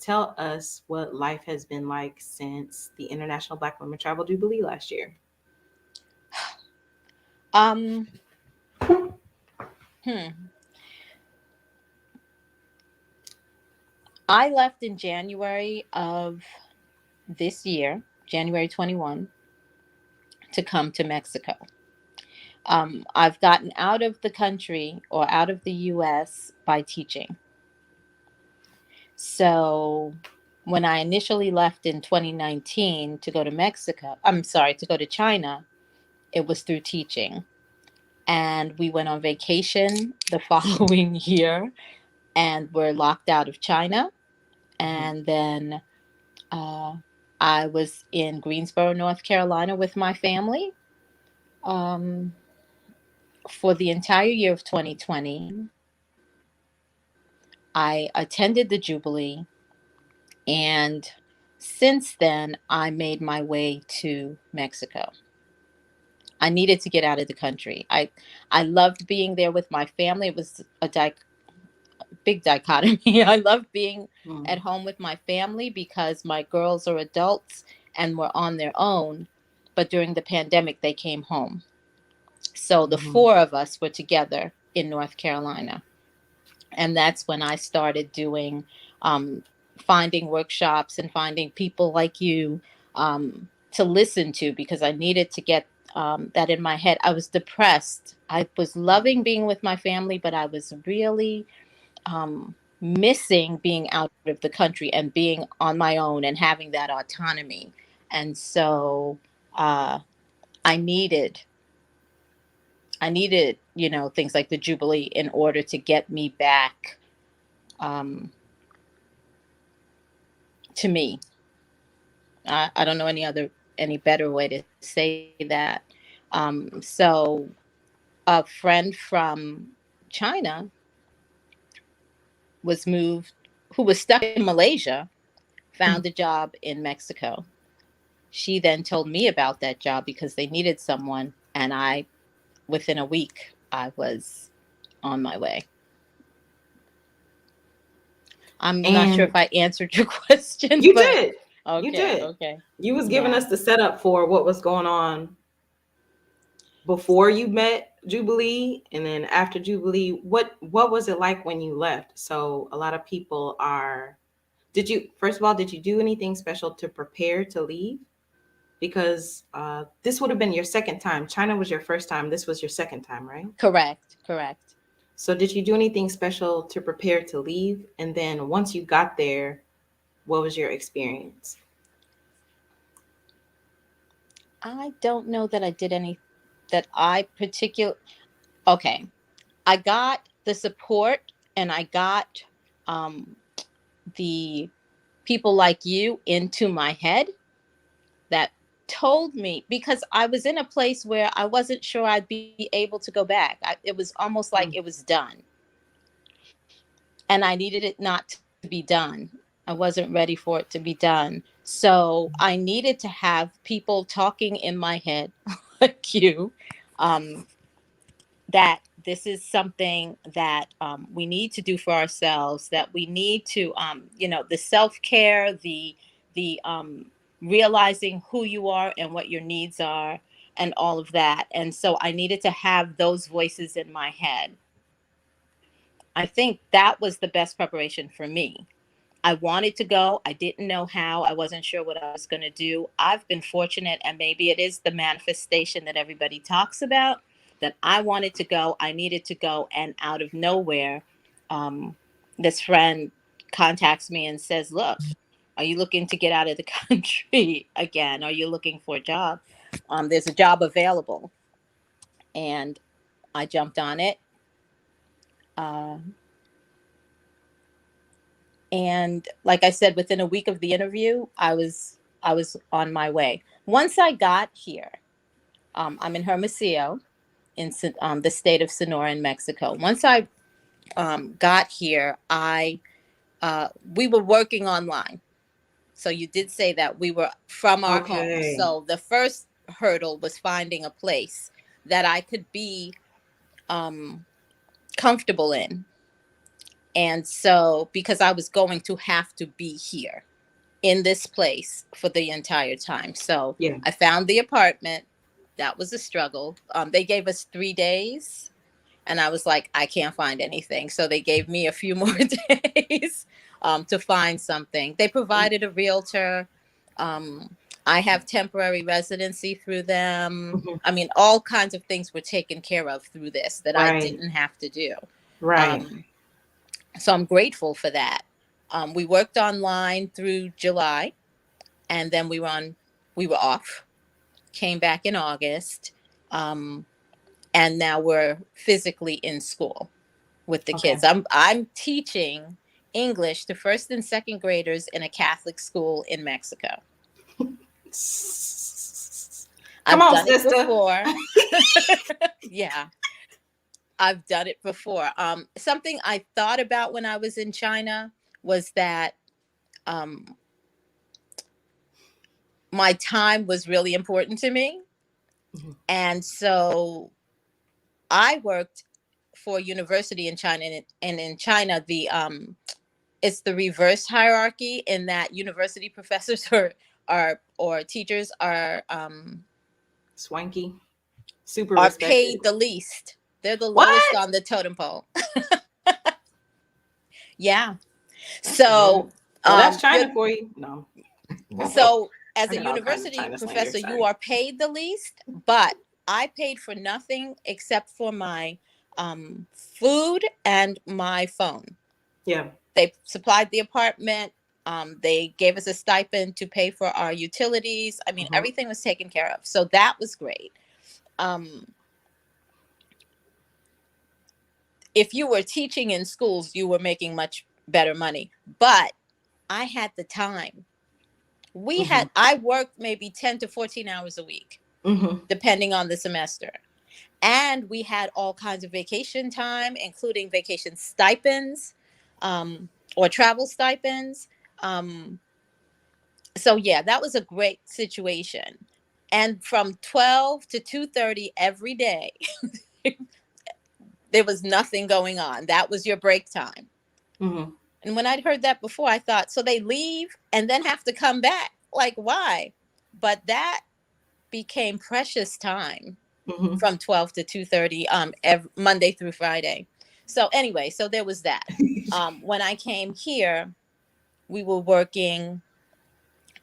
Tell us what life has been like since the International Black Women Travel Jubilee last year. Um hmm. I left in January of this year, January 21, to come to Mexico. I've gotten out of the country or out of the US by teaching. So when I initially left in 2019 to go to Mexico, I'm sorry, to go to China, it was through teaching. And we went on vacation the following year and were locked out of China. Mhm. And then uh, I was in Greensboro, North Carolina with my family um, for the entire year of 2020. I attended the Jubilee, and since then, I made my way to Mexico. I needed to get out of the country. I loved being there with my family. It was a big dichotomy. I loved being at Mm. home with my family because my girls are adults and were on their own. But during the pandemic, they came home. So the Mhm. four of us were together in North Carolina. And that's when I started doing, um, finding workshops and finding people like you to listen to, because I needed to get that in my head. I was depressed. I was loving being with my family, but I was really missing being out of the country and being on my own and having that autonomy. And so uh, I needed things like the Jubilee in order to get me back um, to me. I don't know any better way to say that. So a friend from China was moved, who was stuck in Malaysia, found a job in Mexico. She then told me about that job because they needed someone, and within a week, I was on my way. I'm not sure if And I answered your question, you but did. You okay, did. okay. You was giving Yeah. us the setup for what was going on before you met Jubilee and then after Jubilee. What was it like when you left? So a lot of people are, did you, first of all, did you do anything special to prepare to leave? Because this would have been your second time. China was your first time. This was your second time, right? Correct, correct. So did you do anything special to prepare to leave? And then once you got there, what was your experience? I don't know that I did any that I particular okay. I got the support, and I got um the people like you into my head that told me, because I was in a place where I wasn't sure I'd be able to go back. It was almost like it Mm. was done, and I needed it not to be done. I wasn't ready for it to be done. So I needed to have people talking in my head like you, um, that this is something that we need to do for ourselves, that we need to, the self-care, the realizing who you are and what your needs are, and all of that. And so I needed to have those voices in my head. I think that was the best preparation for me. I wanted to go. I didn't know how. I wasn't sure what I was going to do. I've been fortunate, and maybe it is the manifestation that everybody talks about, that I wanted to go. I needed to go. And out of nowhere, um, this friend contacts me and says, "Look, are you looking to get out of the country again? Are you looking for a job? There's a job available." And I jumped on it. Uh, and like I said, within a week of the interview, I was on my way. Once I got here, I'm in Hermosillo, in the state of Sonora in Mexico. Once I got here, I we were working online. So you did say that we were from our home. Okay. So the first hurdle was finding a place that I could be um, comfortable in. And so, because I was going to have to be here in this place for the entire time. So Yeah. I found the apartment. That was a struggle. They gave us 3 days, and I was like, I can't find anything. So they gave me a few more days to find something. They provided a realtor. I have temporary residency through them. Mhm. I mean, all kinds of things were taken care of through this that I Right. didn't have to do. Right. Um, so I'm grateful for that. We worked online through July, and then we were off. Came back in August, um, and now we're physically in school with the Okay. kids. I'm teaching English to first and second graders in a Catholic school in Mexico. Come I've on, done it sister. before. Yeah, I've done it before. Something I thought about when I was in China was that um, my time was really important to me. Mhm. And so I worked for a university in China, and in China, it's the reverse hierarchy, in that university professors are or teachers Swanky. Super are respected. paid the least. They're the lowest What? on the totem pole. Yeah. Well, So well, that's you're China for you. No. so as I a got all kinds of university China slang. professor, you Sorry. are paid the least, but I paid for nothing except for my food and my phone. Yeah. They supplied the apartment. They gave us a stipend to pay for our utilities. I mean, Mhm. everything was taken care of. So that was great. Um, if you were teaching in schools, you were making much better money. But I had the time. Mhm. I worked maybe 10 to 14 hours a week. Mm-hmm. depending on the semester. And we had all kinds of vacation time, including vacation stipends, or travel stipends. Um, so yeah, that was a great situation. And from 12 to 2:30 every day, there was nothing going on. That was your break time. Mm-hmm. And when I'd heard that before, I thought, so they leave and then have to come back. Like, why? But that became precious time Mm-hmm. from 12 to 2:30, Monday through Friday. So anyway, so there was that. When I came here, we were working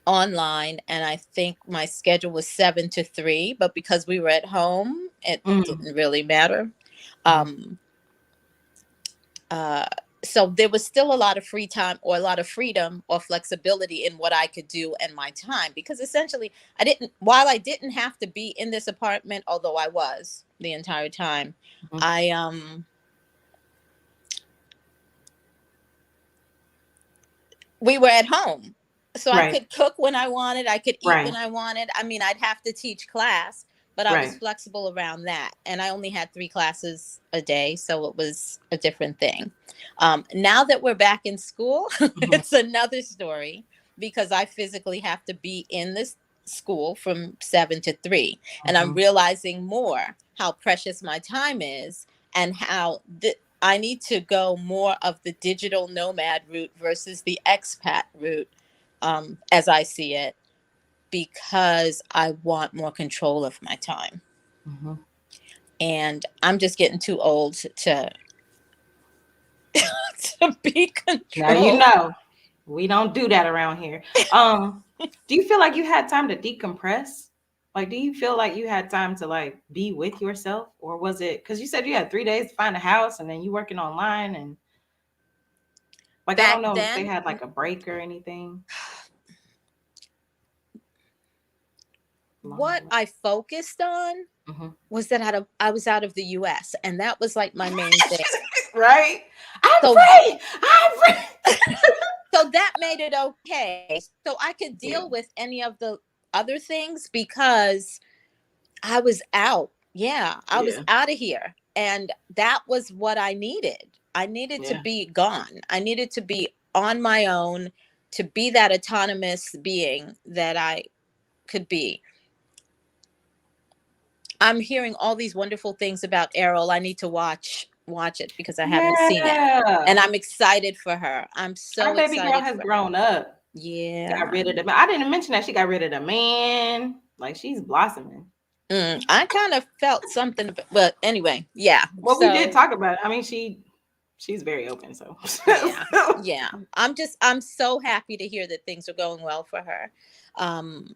online, and I think my schedule was 7 to 3, but because we were at home, it Mm-hmm. didn't really matter. Um, uh, so there was still a lot of free time, or a lot of freedom or flexibility in what I could do and my time, because essentially while I didn't have to be in this apartment, although I was the entire time, Mm-hmm. I we were at home. So I Right. could cook when I wanted, I could eat when Right. I wanted. I mean, I'd have to teach class, but I was Right. flexible around that. And I only had 3 classes a day, so it was a different thing. Now that we're back in school, Mm-hmm. it's another story, because I physically have to be in this school from 7 to 3. And I'm Mm-hmm. realizing more how precious my time is, and how I need to go more of the digital nomad route versus the expat route, as I see it, because I want more control of my time. Mm-hmm. And I'm just getting too old to to be Now you controlled. know we don't do that around here. Um, do you feel like you had time to decompress? Like, do you feel like you had time to like be with yourself, or was it because you said you had 3 days to find a house and then you working online and like I Back don't know if they then, had like a break or anything along what the way. I focused on Mm-hmm. was that I was out of the US, and that was like my main thing. Right? I'm So free. I'm free. so that made it okay. So I could Yeah. deal with any of the other things, because I was out. Yeah, I was Yeah. out of here. And that was what I needed. I needed to Yeah. be gone. I needed to be on my own, to be that autonomous being that I could be. I'm hearing all these wonderful things about Errol. I need to watch it, because I haven't seen it. And Yeah. I'm excited for her. I'm Our so baby girl excited has for her. grown up. Got Yeah. rid of the. I didn't mention that she got rid of the man. Like she's blossoming. I kind of felt something, but anyway, yeah. Well, we did So talk about it. I mean, she's very open. So yeah, yeah. I'm so happy to hear that things are going well for her. Um,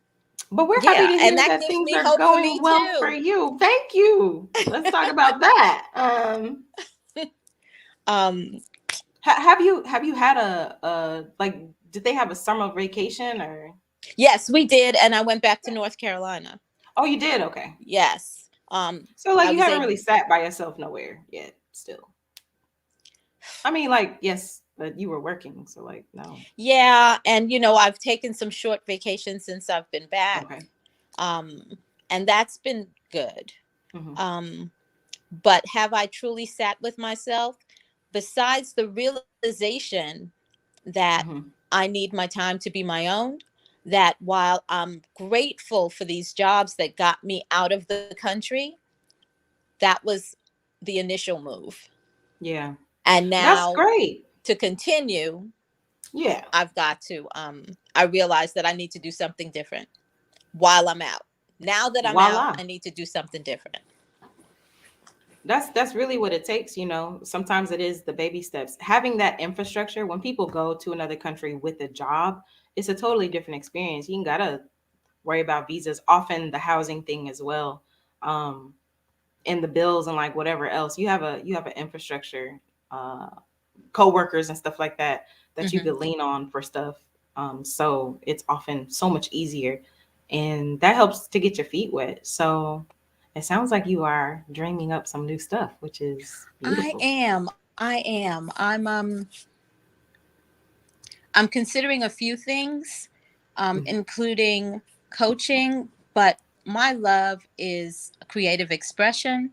but we're happy yeah, to and hear that that gives things me are hope for going me well for too. you. Thank you. Let's talk about that. um, Have you had a like? Did they have a summer vacation or? yes, we did, and I went back to North Carolina. Oh, you did. Okay. Yes. So like, I you was haven't able. really sat by yourself nowhere yet. Still. I mean, like, yes, but you were working, so like, no. Yeah, and I've taken some short vacations since I've been back, Okay. um, and that's been good. Mm-hmm. Um, but have I truly sat with myself? Besides the realization that Mm-hmm. I need my time to be my own, that while I'm grateful for these jobs that got me out of the country, that was the initial move. Yeah. And That's now, great. to continue, Yeah. I've got to, I realize that I need to do something different while I'm out. Now that I'm out, Voila. I need to do something different. That's really what it takes, you know. Sometimes it is the baby steps. Having that infrastructure when people go to another country with a job, it's a totally different experience. You ain't gotta worry about visas, often the housing thing as well. Um, and the bills and like whatever else. You have an infrastructure, uh coworkers and stuff like that that you Hmm. could lean on for stuff. So it's often so much easier, and that helps to get your feet wet. So it sounds like you are dreaming up some new stuff, which is I beautiful. am. I am. I'm considering a few things, Mm-hmm. including coaching, but My love is creative expression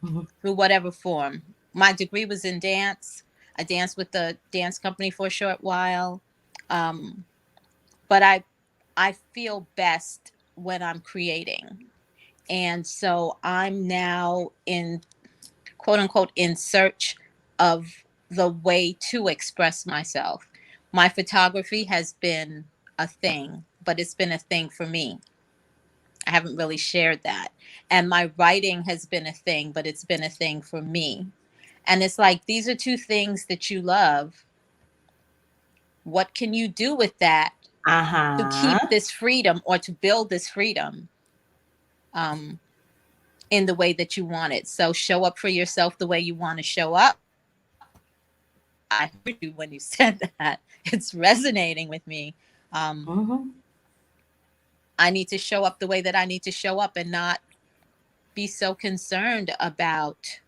Mhm. through whatever form. My degree was in dance. I danced with the dance company for a short while. Um, but I feel best when I'm creating. And so I'm now in, quote unquote, in search of the way to express myself. My photography has been a thing, but it's been a thing for me. I haven't really shared that. And my writing has been a thing, but it's been a thing for me. And it's like, these are two things that you love. What can you do with that to Uh-huh. keep this freedom or to build this freedom um, in the way that you want it? So show up for yourself the way you want to show up. I heard you when you said that. It's resonating with me. Um, Mhm. I need to show up the way that I need to show up and not be so concerned about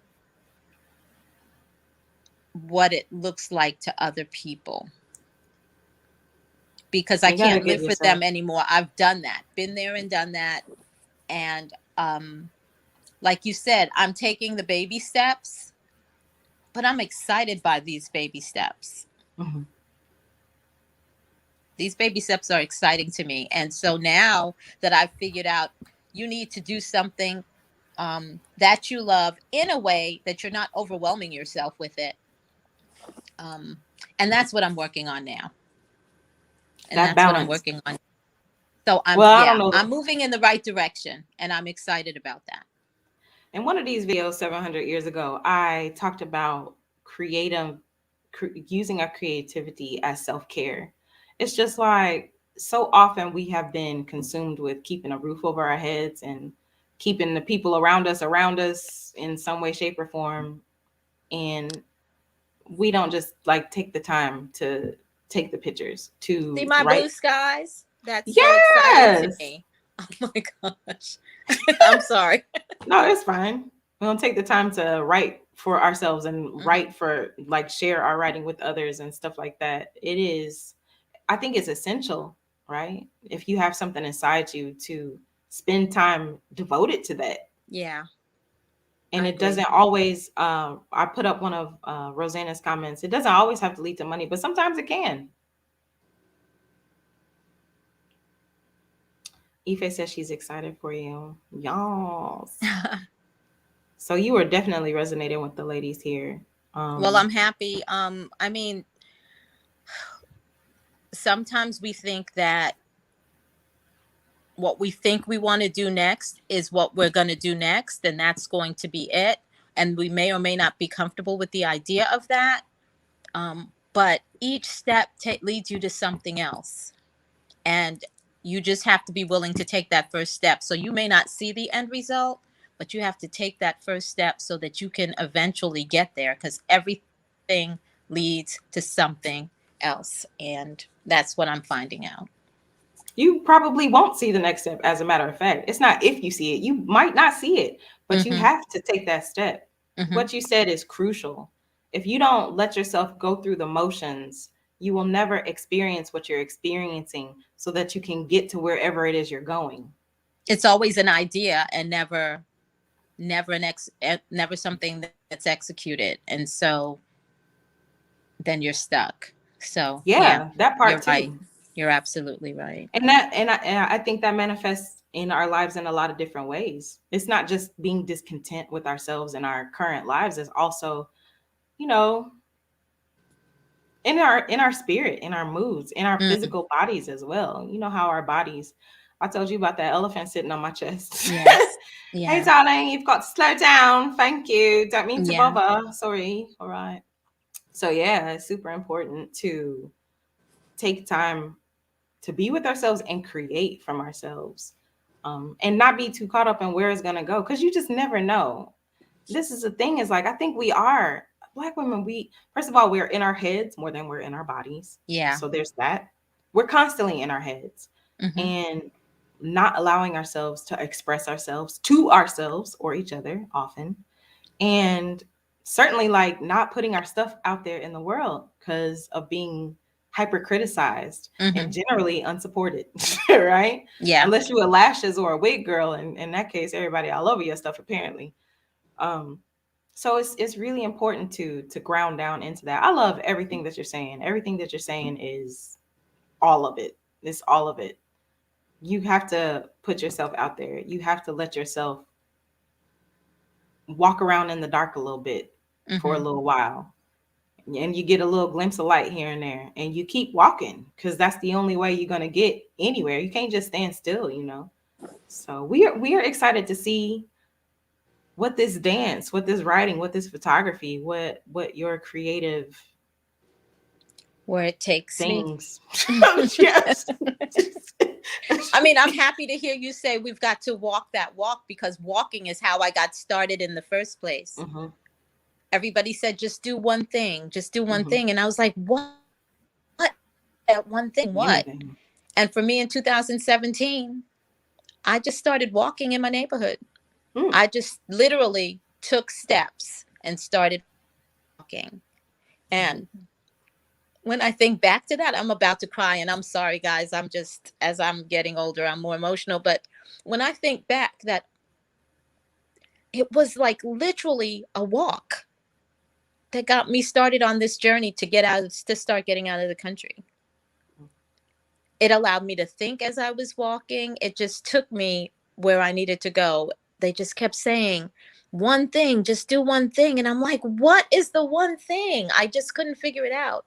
what it looks like to other people, because I You gotta can't give live for yourself. them anymore. I've done that, been there and done that. And like you said, I'm taking the baby steps, but I'm excited by these baby steps. Mhm. These baby steps are exciting to me. And so now that I've figured out you need to do something that you love in a way that you're not overwhelming yourself with it. Um, and that's what I'm working on now. And That that's what I'm balance. working on. So Well, I don't yeah, know. I'm moving in the right direction and I'm excited about that. In one of these videos 700 years ago, I talked about creative using our creativity as self-care. It's just like so often we have been consumed with keeping a roof over our heads and keeping the people around us in some way, shape, or form. And we don't just like take the time to take the pictures See to my write. blue skies? That's so exciting to Yes. me. Oh my gosh. I'm sorry. No, it's fine. We don't take the time to write for ourselves and Hmm. write for like share our writing with others and stuff like that. It is, I think it's essential, right? If you have something inside you to spend time devoted to that. Yeah, And I it agree. doesn't always, I put up one of Rosanna's comments. It doesn't always have to lead to money, but sometimes it can. Ife says she's excited for you. Yes. So you were definitely resonating with the ladies here. Well, Um, I'm happy. I mean, sometimes we think that what we think we want to do next is what we're going to do next, and that's going to be it. And we may or may not be comfortable with the idea of that. But each step leads you to something else. And you just have to be willing to take that first step. So you may not see the end result, but you have to take that first step so that you can eventually get there, because everything leads to something else. And that's what I'm finding out. you probably won't see the next step. As a matter of fact, it's not if you see it, you might not see it, but you Mm-hmm. have to take that step. Mm-hmm. What you said is crucial. If you don't let yourself go through the motions, you will never experience what you're experiencing so that you can get to wherever it is you're going. It's always an idea and never something that's executed. And so then you're stuck. So yeah, Yeah, that you're part right. too. You're absolutely right. And I think that manifests in our lives in a lot of different ways. It's not just being discontent with ourselves and our current lives. It's also, you know, in our spirit, in our moods, in our Mm, physical bodies as well. You know how our bodies. I told you about that elephant sitting on my chest. yes. Hey Yeah. darling, you've got to slow down. Thank you. Don't mean to Yeah. bother. Sorry. All right. So yeah, it's super important to take time to be with ourselves and create from ourselves. And not be too caught up in where it's gonna go, because you just never know. This is the thing, is like I think we are Black women, we first of all, we're in our heads more than we're in our bodies. Yeah. So there's that. We're constantly in our heads Hmm. and not allowing ourselves to express ourselves to ourselves or each other often. And certainly like not putting our stuff out there in the world because of being hyper criticized and Mm-hmm. generally unsupported, right? Yeah. Unless you a lashes or a wig girl, and in that case, everybody all over your stuff apparently. Um, so it's really important to ground down into that. I love everything that you're saying. Everything that you're saying is all of it. It's all of it. You have to put yourself out there. You have to let yourself walk around in the dark a little bit for a Mm-hmm. little while, and you get a little glimpse of light here and there, and you keep walking, because that's the only way you're going to get anywhere. You can't just stand still, you know. So we are excited to see what this dance, what this writing, what this photography, what your creative Where it takes me. things. Yes. I mean, I'm happy to hear you say we've got to walk that walk, because walking is how I got started in the first place. Mm-hmm. Everybody said, just do one thing, just do one Mm-hmm. thing. And I was like, what? That one thing, what? Anything. And for me in 2017, I just started walking in my neighborhood. Mm. I just literally took steps and started walking. And when I think back to that, I'm about to cry. And I'm sorry, guys. I'm just, as I'm getting older, I'm more emotional. But when I think back, that it was like literally a walk that got me started on this journey to start getting out of the country. It allowed me to think as I was walking. It just took me where I needed to go. They just kept saying, one thing, just do one thing. And I'm like, what is the one thing? I just couldn't figure it out.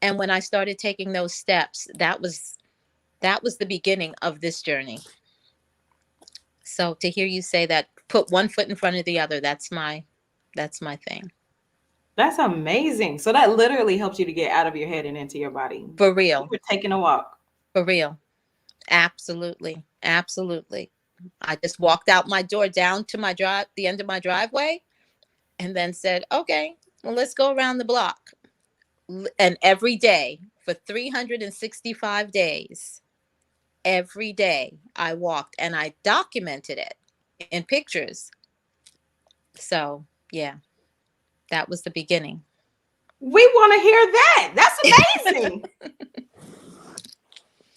And when I started taking those steps, that was the beginning of this journey. So to hear you say that, put one foot in front of the other, that's my thing. That's amazing. So that literally helps you to get out of your head and into your body. For real. We're taking a walk. For real. Absolutely. Absolutely. I just walked out my door down to the end of my driveway, and then said, okay, well, let's go around the block. And every day for 365 days, every day I walked, and I documented it in pictures. So yeah, that was the beginning. We want to hear that. That's amazing.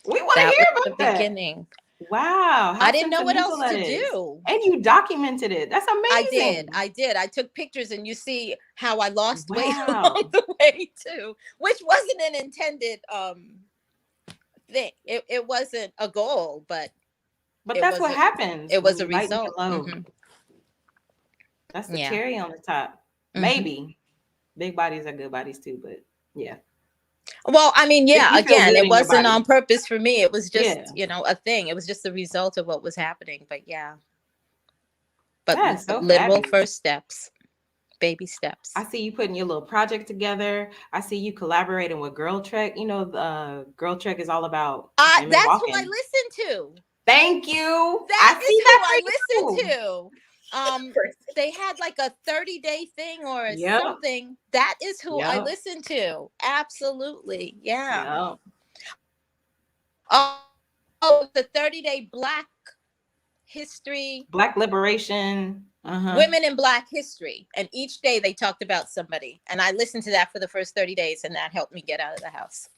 We want to That hear was about the that. beginning. Wow. How I didn't know what else sentimental to that is. do. And you documented it. That's amazing. I did. I took pictures, and you see how I lost weight Wow. along the way too, which wasn't an intended thing. It wasn't a goal, but that's what happens. It was when a you lighten result. the load. Mm-hmm. That's the Yeah. cherry on the top. Mm-hmm. Maybe. Big bodies are good bodies too, but yeah. Well, I mean, yeah, You feel again, good it in your wasn't body. on purpose for me. It was just, Yeah. a thing. It was just the result of what was happening. But yeah. But That's so literal fabulous. first steps, baby steps. I see you putting your little project together. I see you collaborating with Girl Trek. You know, Girl Trek is all about women That's walking. who I listen to. Thank you. That I is see who that I for listen you. to. They had like a 30-day thing or Yep. something. That is who I Yep. listen to. Absolutely. Yeah. Yep. Oh, the 30-day Black history. Black liberation. Women in Black history. And each day they talked about somebody. And I listened to that for the first 30 days, and that helped me get out of the house.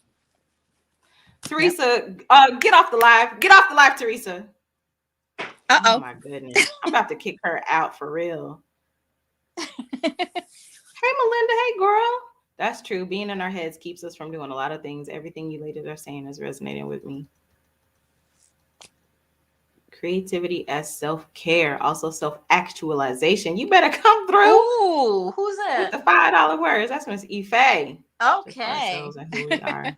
Teresa, get off the live. Get off the live, Teresa. Oh my goodness. I'm about to kick her out for real. Hey, Melinda. Hey, girl. That's true. Being in our heads keeps us from doing a lot of things. Everything you ladies are saying is resonating with me. Creativity as self-care, also self-actualization. You better come through. Ooh, who's that? With the $5 words. That's Miss Ife. Okay. Ourselves and who we are.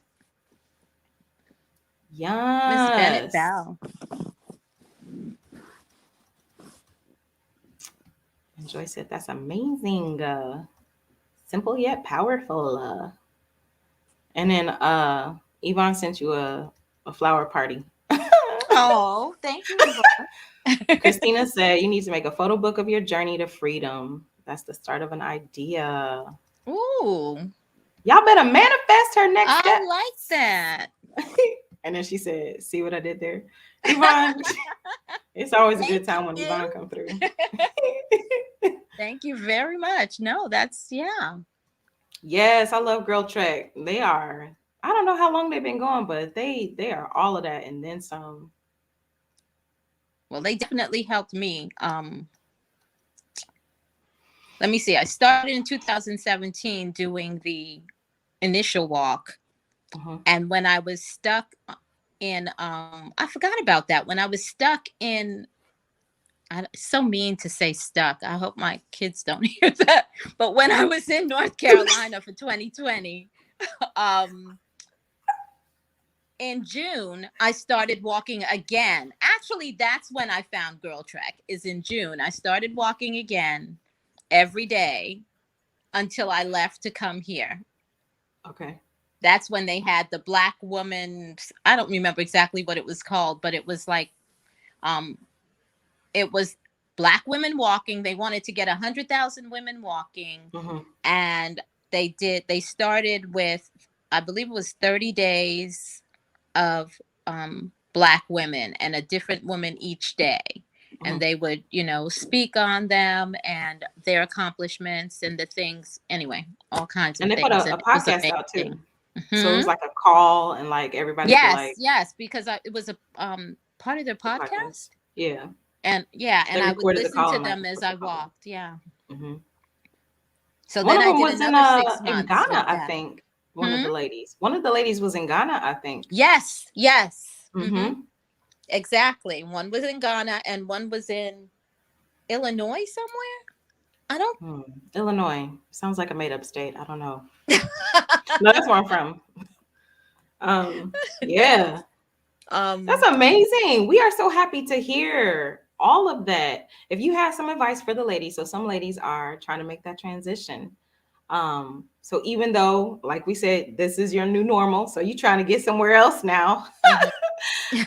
Yes. Miss Bennett Bell. And Joy said, that's amazing. Simple yet powerful. And then Yvonne sent you a flower party. Oh, thank you. Christina said, you need to make a photo book of your journey to freedom. That's the start of an idea. Ooh. Y'all better manifest her next step. I like that. And then she said, see what I did there? Yvonne, it's always a good time when Yvonne come through. Thank you very much. No, that's, yeah. Yes, I love Girl Trek. They are I don't know how long they've been going, but they are all of that and then some. Well, they definitely helped me. Let me see. I started in 2017 doing the initial walk. Uh-huh. And when I was stuck in, I forgot about that. When I was stuck in, it's so mean to say stuck. I hope my kids don't hear that. But when I was in North Carolina for 2020, um, in June, I started walking again. Actually, that's when I found Girl Trek, is in June. I started walking again every day until I left to come here. Okay. That's when they had the Black woman. I don't remember exactly what it was called, but it was like, um, it was Black women walking. They wanted to get 100,000 women walking, Uh-huh. and they started with, I believe it was 30 days of Black women and a different woman each day. Uh-huh. And they would, speak on them and their accomplishments and the things. Anyway, all kinds And of they put things. a And it was podcast out too. amazing. So it Hmm. was like a call and like everybody could Yes, like yes, because it was a part of their the podcast. podcast. Yeah. And yeah, They and I would recorded the listen call to and like them as put the I call out. walked. Yeah. Hmm. So One then of I them did was another six in months Ghana, with I that. think. One of Hmm? the ladies. One of the ladies was in Ghana, I think. Yes, yes. Hmm. Mm-hmm. Exactly. One was in Ghana and one was in Illinois somewhere. I don't. Hmm. Illinois. Sounds like a made up state. I don't know. No, that's where I'm from. Yeah. That's um, amazing. We are so happy to hear all of that. If you have some advice for the ladies, so some ladies are trying to make that transition. So even though, like we said, this is your new normal, so you're trying to get somewhere else now. mhm.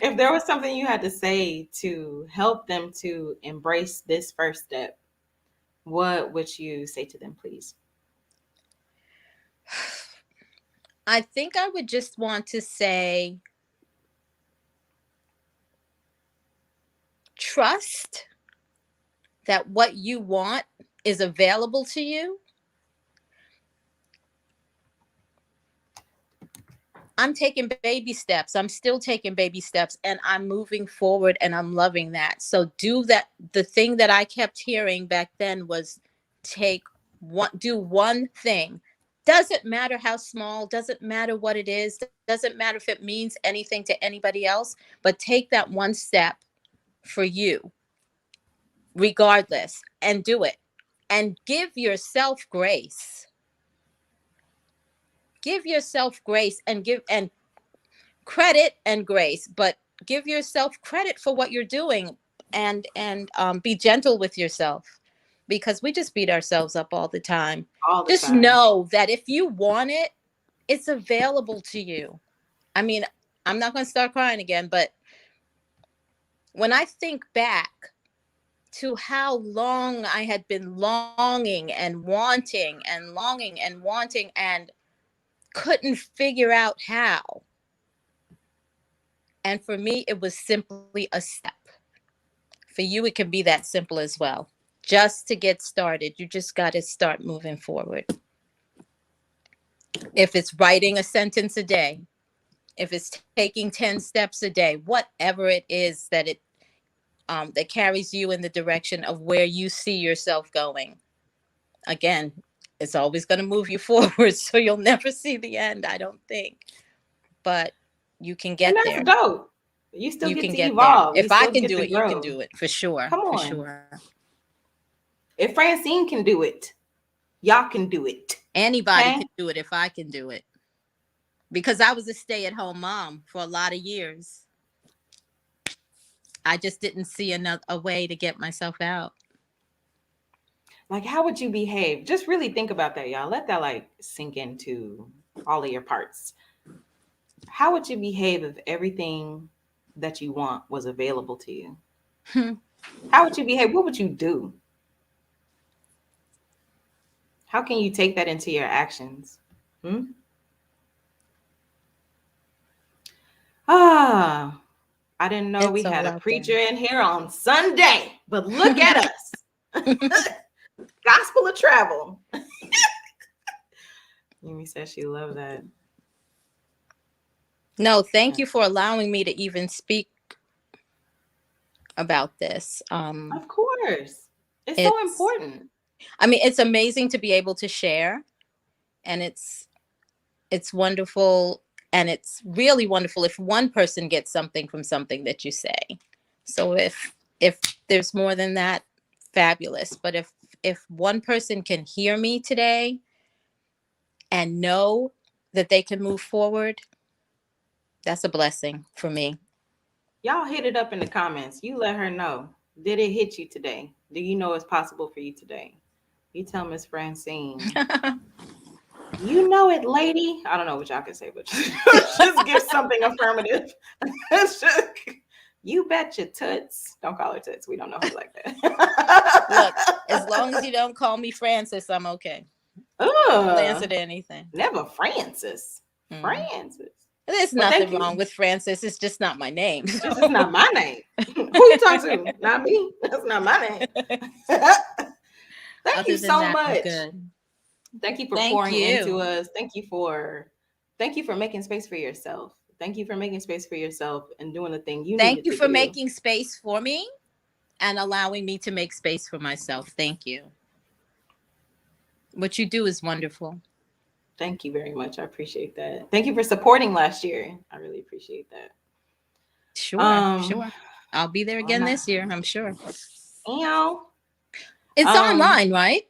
If there was something you had to say to help them to embrace this first step, what would you say to them, please? I think I would just want to say trust that what you want is available to you. I'm taking baby steps. I'm still taking baby steps and I'm moving forward and I'm loving that. So do that. The thing that I kept hearing back then was do one thing. Doesn't matter how small, doesn't matter what it is, doesn't matter if it means anything to anybody else, but take that one step for you, regardless, and do it. And give yourself grace. Give yourself grace and credit and grace, but give yourself credit for what you're doing, and be gentle with yourself, because we just beat ourselves up all the time. All the Just time. know that if you want it, it's available to you. I mean, I'm not going to start crying again, but when I think back to how long I had been longing and wanting and couldn't figure out how. And for me, it was simply a step. For you, it can be that simple as well. Just to get started, you just got to start moving forward. If it's writing a sentence a day, if it's taking 10 steps a day, whatever it is that carries you in the direction of where you see yourself going. Again, it's always going to move you forward, so you'll never see the end, I don't think. But you can And get that's there. dope. You still You get can to get there. evolve. You If I still can get do to it, you can grow. do it, for sure. Come For on. sure. If Francine can do it, y'all can do it. Anybody Okay? can do it if I can do it. Because I was a stay-at-home mom for a lot of years. I just didn't see a way to get myself out. Like, how would you behave? Just really think about that, y'all. Let that like sink into all of your parts. How would you behave if everything that you want was available to you? How would you behave? What would you do? How can you take that into your actions? Hmm? Ah, I didn't know we It's had all a out preacher there. in here on Sunday, but look at us. Gospel of Travel. Mimi says she loves that. No, thank you for allowing me to even speak about this. Of course. It's so It's, important. I mean, it's amazing to be able to share, and it's wonderful, and it's really wonderful if one person gets something from something that you say. So if there's more than that, fabulous. But if one person can hear me today and know that they can move forward, that's a blessing for me. Y'all hit it up in the comments. You let her know. Did it hit you today? Do you know it's possible for you today? You tell Miss Francine. You know it, lady. I don't know what y'all can say, but just give something affirmative. It's just, you betcha toots. Don't call her toots. We don't know her like Look, that. as long as you don't call me Francis, I'm okay. I'll answer Ugh, to anything. never Francis. Mm. Francis. There's Well, thank nothing wrong you. with Francis. It's just not my name. This is not my name. Who you talking to? Not me. That's not my name. Thank you Other than so that, I'm much. good. Thank you for Thank pouring into you. us. Thank you for making space for yourself. Thank you for making space for yourself and doing the thing you Thank needed you to for do. making space for me and allowing me to make space for myself. Thank you. What you do is wonderful. Thank you very much. I appreciate that. Thank you for supporting last year. I really appreciate that. Sure, Um, sure. I'll be there on again that, this year, I'm sure. you know, It's um, online, right?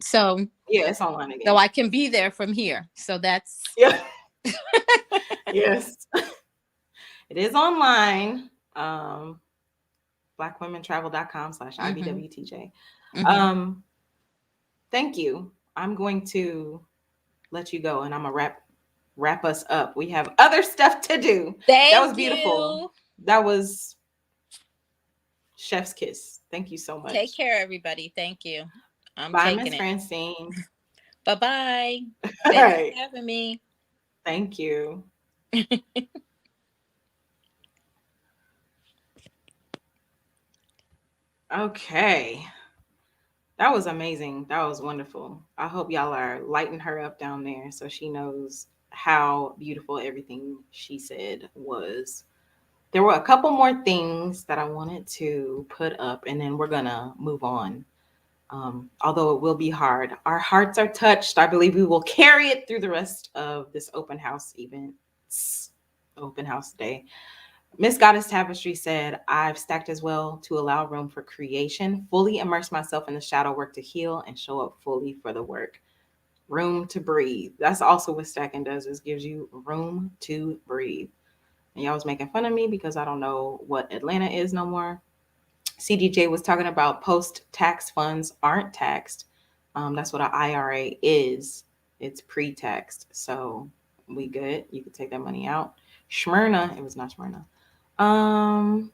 yeah, it's online So again. I can be there from here. So that's Yeah, yes, it is online. mhm. blackwomentravel.com/IBWTJ. Mhm. Um, thank you. I'm going to let you go and I'm gonna wrap us up. We have other stuff to do. That was Thank beautiful. you. That was chef's kiss. Thank you so Take much. care, everybody. Thank you. I'm Bye, taking Miss it. Francine. Bye-bye. All Thanks for right. having me. Thank you. Okay. That was amazing. That was wonderful. I hope y'all are lighting her up down there so she knows how beautiful everything she said was. There were a couple more things that I wanted to put up, and then we're gonna move on. Although it will be hard, our hearts are touched. I believe we will carry it through the rest of this open house event, open house day. Miss Goddess Tapestry said, I've stacked as well to allow room for creation, fully immerse myself in the shadow work to heal, and show up fully for the work. Room to breathe. That's also what stacking does, is gives you room to breathe. And y'all was making fun of me because I don't know what Atlanta is no more. CDJ was talking about post-tax funds aren't taxed. That's what an IRA is. It's pre-taxed. So we good. You could take that money out. Smyrna, it was not Smyrna. Um,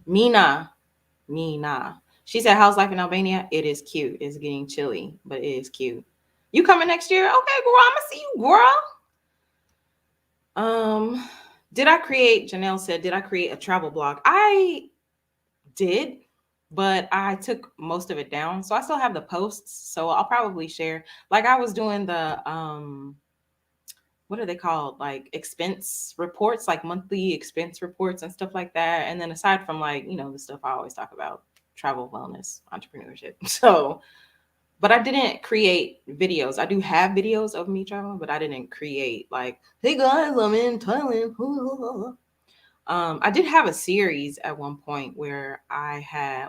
Mina, Mina. She said, "How's life in Albania? It is cute. It's getting chilly, but it is cute. You coming next year? Okay, girl. I'ma see you, girl." Um, did I create? Janelle said, "Did I create a travel blog?" I did, but I took most of it down. So I still have the posts. So I'll probably share. Like I was doing the what are they called? Like expense reports, like monthly expense reports and stuff like that. And then aside from like, the stuff I always talk about, travel, wellness, entrepreneurship. So, but I didn't create videos. I do have videos of me traveling, but I didn't create like, hey guys, I'm in Thailand. I did have a series at one point where I had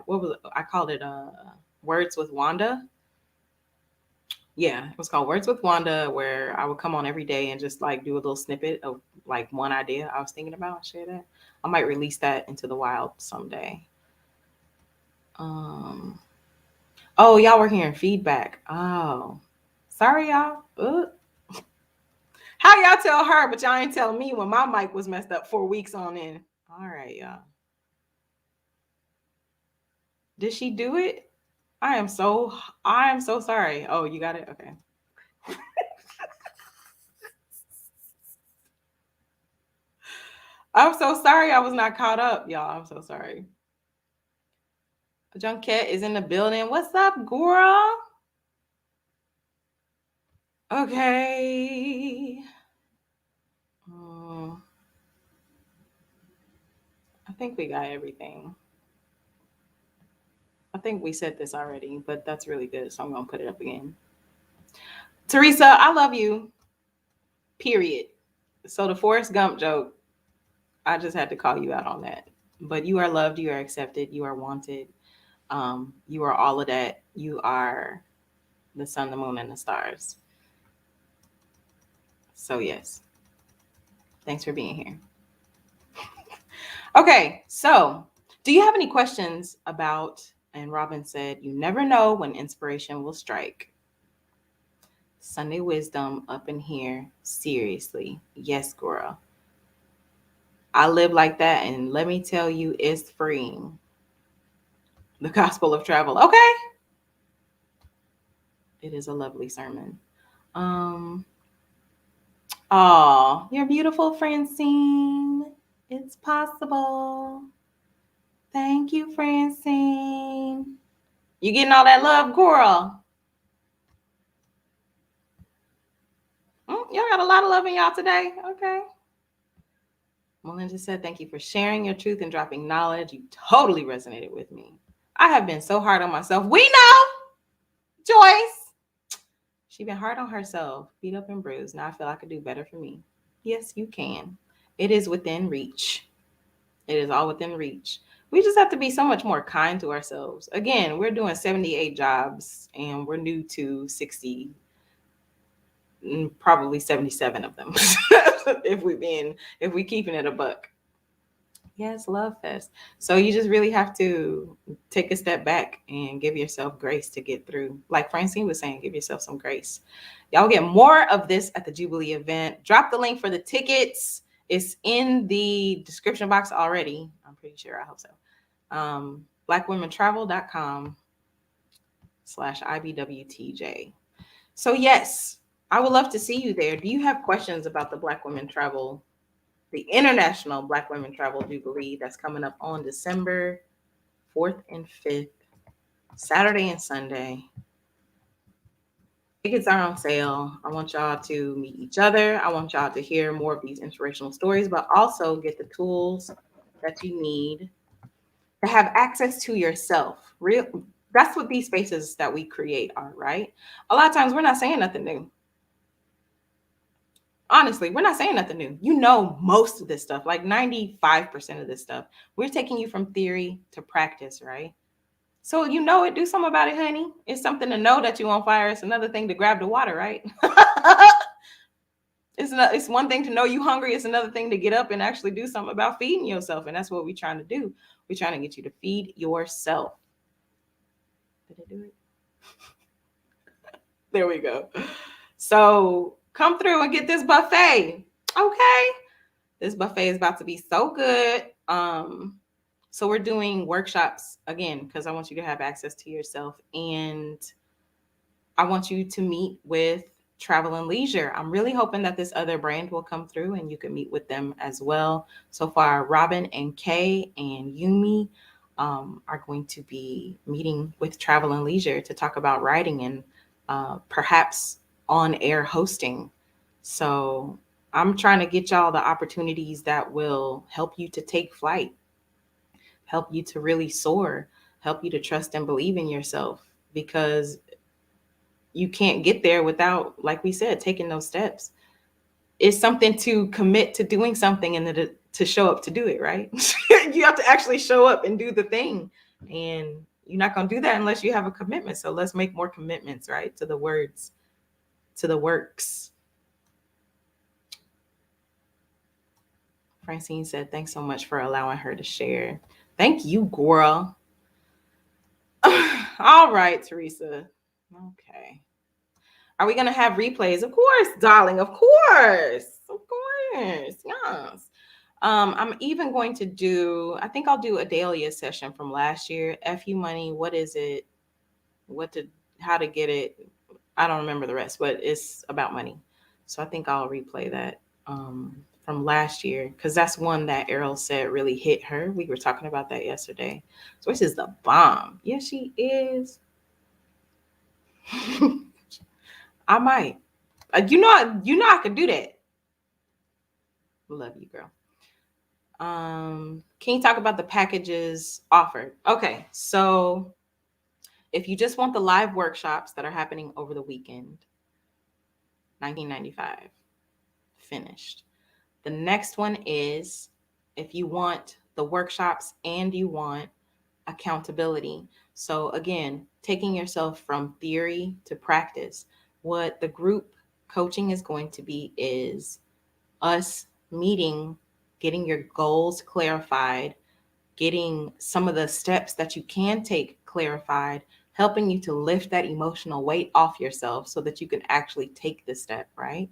I called it Words with Wanda. Yeah, it was called Words with Wanda, where I would come on every day and just like do a little snippet of like one idea I was thinking about, share that. I might release that into the wild someday. Um oh, y'all were hearing feedback. Oh. Sorry y'all. How y'all tell her, but y'all ain't tell me when my mic was messed up 4 weeks on in. All right, y'all. Did she do it? I am so sorry. Oh, you got it? Okay. I'm so sorry I was not caught up, y'all. I'm so sorry. Junket is in the building. What's up, girl? Okay. think we got everything. I think we said this already, but that's really good. So I'm going to put it up again. Teresa, I love you. Period. So the Forrest Gump joke, I just had to call you out on that. But you are loved, you are accepted, you are wanted. You are all of that. You are the sun, the moon, and the stars. So yes, thanks for being here. Okay, so do you have any questions about? And Robin said, "You never know when inspiration will strike." Sunday wisdom up in here. Seriously, yes, girl. I live like that, and let me tell you, it's freeing. The Gospel of Travel. Okay, it is a lovely sermon. Um, oh, you're beautiful, Francine. It's possible. Thank you, Francine. You getting all that love, girl? Y'all got a lot of love in y'all today. Okay. Melinda said, "Thank you for sharing your truth and dropping knowledge. You totally resonated with me. I have been so hard on myself. We know, Joyce. She been hard on herself, beat up and bruised. Now I feel I could do better for me. Yes, you can. It is within reach. It is all within reach. We just have to be so much more kind to ourselves. Again, we're doing 78 jobs and we're new to 60, probably 77 of them. if we keeping it a buck. Yes, love fest. So you just really have to take a step back and give yourself grace to get through. Like Francine was saying, give yourself some grace. Y'all get more of this at the Jubilee event. Drop the link for the tickets. It's in the description box already. I'm pretty sure. I hope so. blackwomentravels.com/IBWTJ. So yes, I would love to see you there. Do you have questions about the Black Women Travel, the International Black Women Travel Jubilee that's coming up on December 4th and 5th, Saturday and Sunday? Tickets are on sale. I want y'all to meet each other. I want y'all to hear more of these inspirational stories, but also get the tools that you need to have access to yourself. Real, that's what these spaces that we create are, right? A lot of times we're not saying nothing new. Honestly, we're not saying nothing new. You know most of this stuff, like 95% of this stuff. We're taking you from theory to practice, right? So you know it, do something about it, honey. It's something to know that you're on fire. It's another thing to grab the water, right? It's one thing to know you hungry. It's another thing to get up and actually do something about feeding yourself. And that's what we're trying to do. We're trying to get you to feed yourself. Did I do it? There we go. So come through and get this buffet. Okay. This buffet is about to be so good. So we're doing workshops again because I want you to have access to yourself, and I want you to meet with Travl and Leisure. I'm really hoping that this other brand will come through and you can meet with them as well. So far, Robin and Kay and Yumi are going to be meeting with Travl and Leisure to talk about writing and perhaps on air hosting. So I'm trying to get y'all the opportunities that will help you to take flight, help you to really soar, help you to trust and believe in yourself, because you can't get there without, like we said, taking those steps. It's something to commit to doing something and to show up to do it, right? You have to actually show up and do the thing. And you're not going to do that unless you have a commitment. So let's make more commitments, right? To the words, to the works. Francine said, "Thanks so much for allowing her to share." Thank you, girl. All right, Teresa. Okay. Are we going to have replays? Of course, darling. Of course. Of course. Yes. I'm even going to do, I think I'll do a Dahlia session from last year. FU money. What is it? How to get it? I don't remember the rest, but it's about money. So I think I'll replay that from last year, because that's one that Errol said really hit her. We were talking about that yesterday. So this is the bomb. Yes, she is. I might. You know I could do that. Love you, girl. Can you talk about the packages offered? Okay, so if you just want the live workshops that are happening over the weekend, 1995, finished. The next one is if you want the workshops and you want accountability. So, again, taking yourself from theory to practice. What the group coaching is going to be is us meeting, getting your goals clarified, getting some of the steps that you can take clarified, helping you to lift that emotional weight off yourself so that you can actually take the step, right?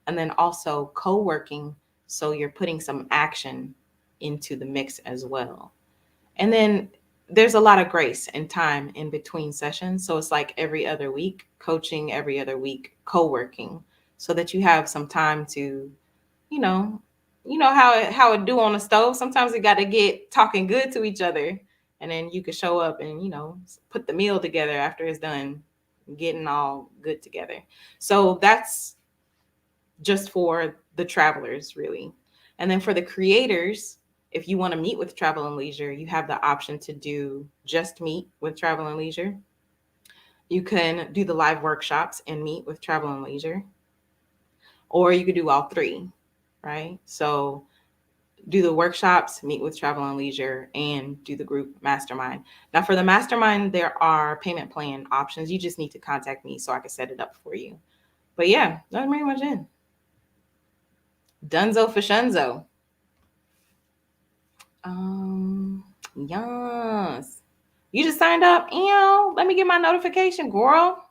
And then also co working, so you're putting some action into the mix as well. And then there's a lot of grace and time in between sessions. So it's like every other week, coaching every other week, co working, so that you have some time to, you know, how it do on the stove. Sometimes we got to get talking good to each other, and then you can show up and put the meal together after it's done, getting all good together. So that's just for the travelers, really. And then for the creators, if you want to meet with Travel and Leisure, you have the option to do just meet with Travel and Leisure. You can do the live workshops and meet with Travel and Leisure, or you could do all three, right? So do the workshops, meet with Travel and Leisure, and do the group mastermind. Now, for the mastermind, there are payment plan options. You just need to contact me so I can set it up for you. But yeah, that's pretty much it. Dunzo for Shunzo. Yes. You just signed up. Ew. Let me get my notification, girl.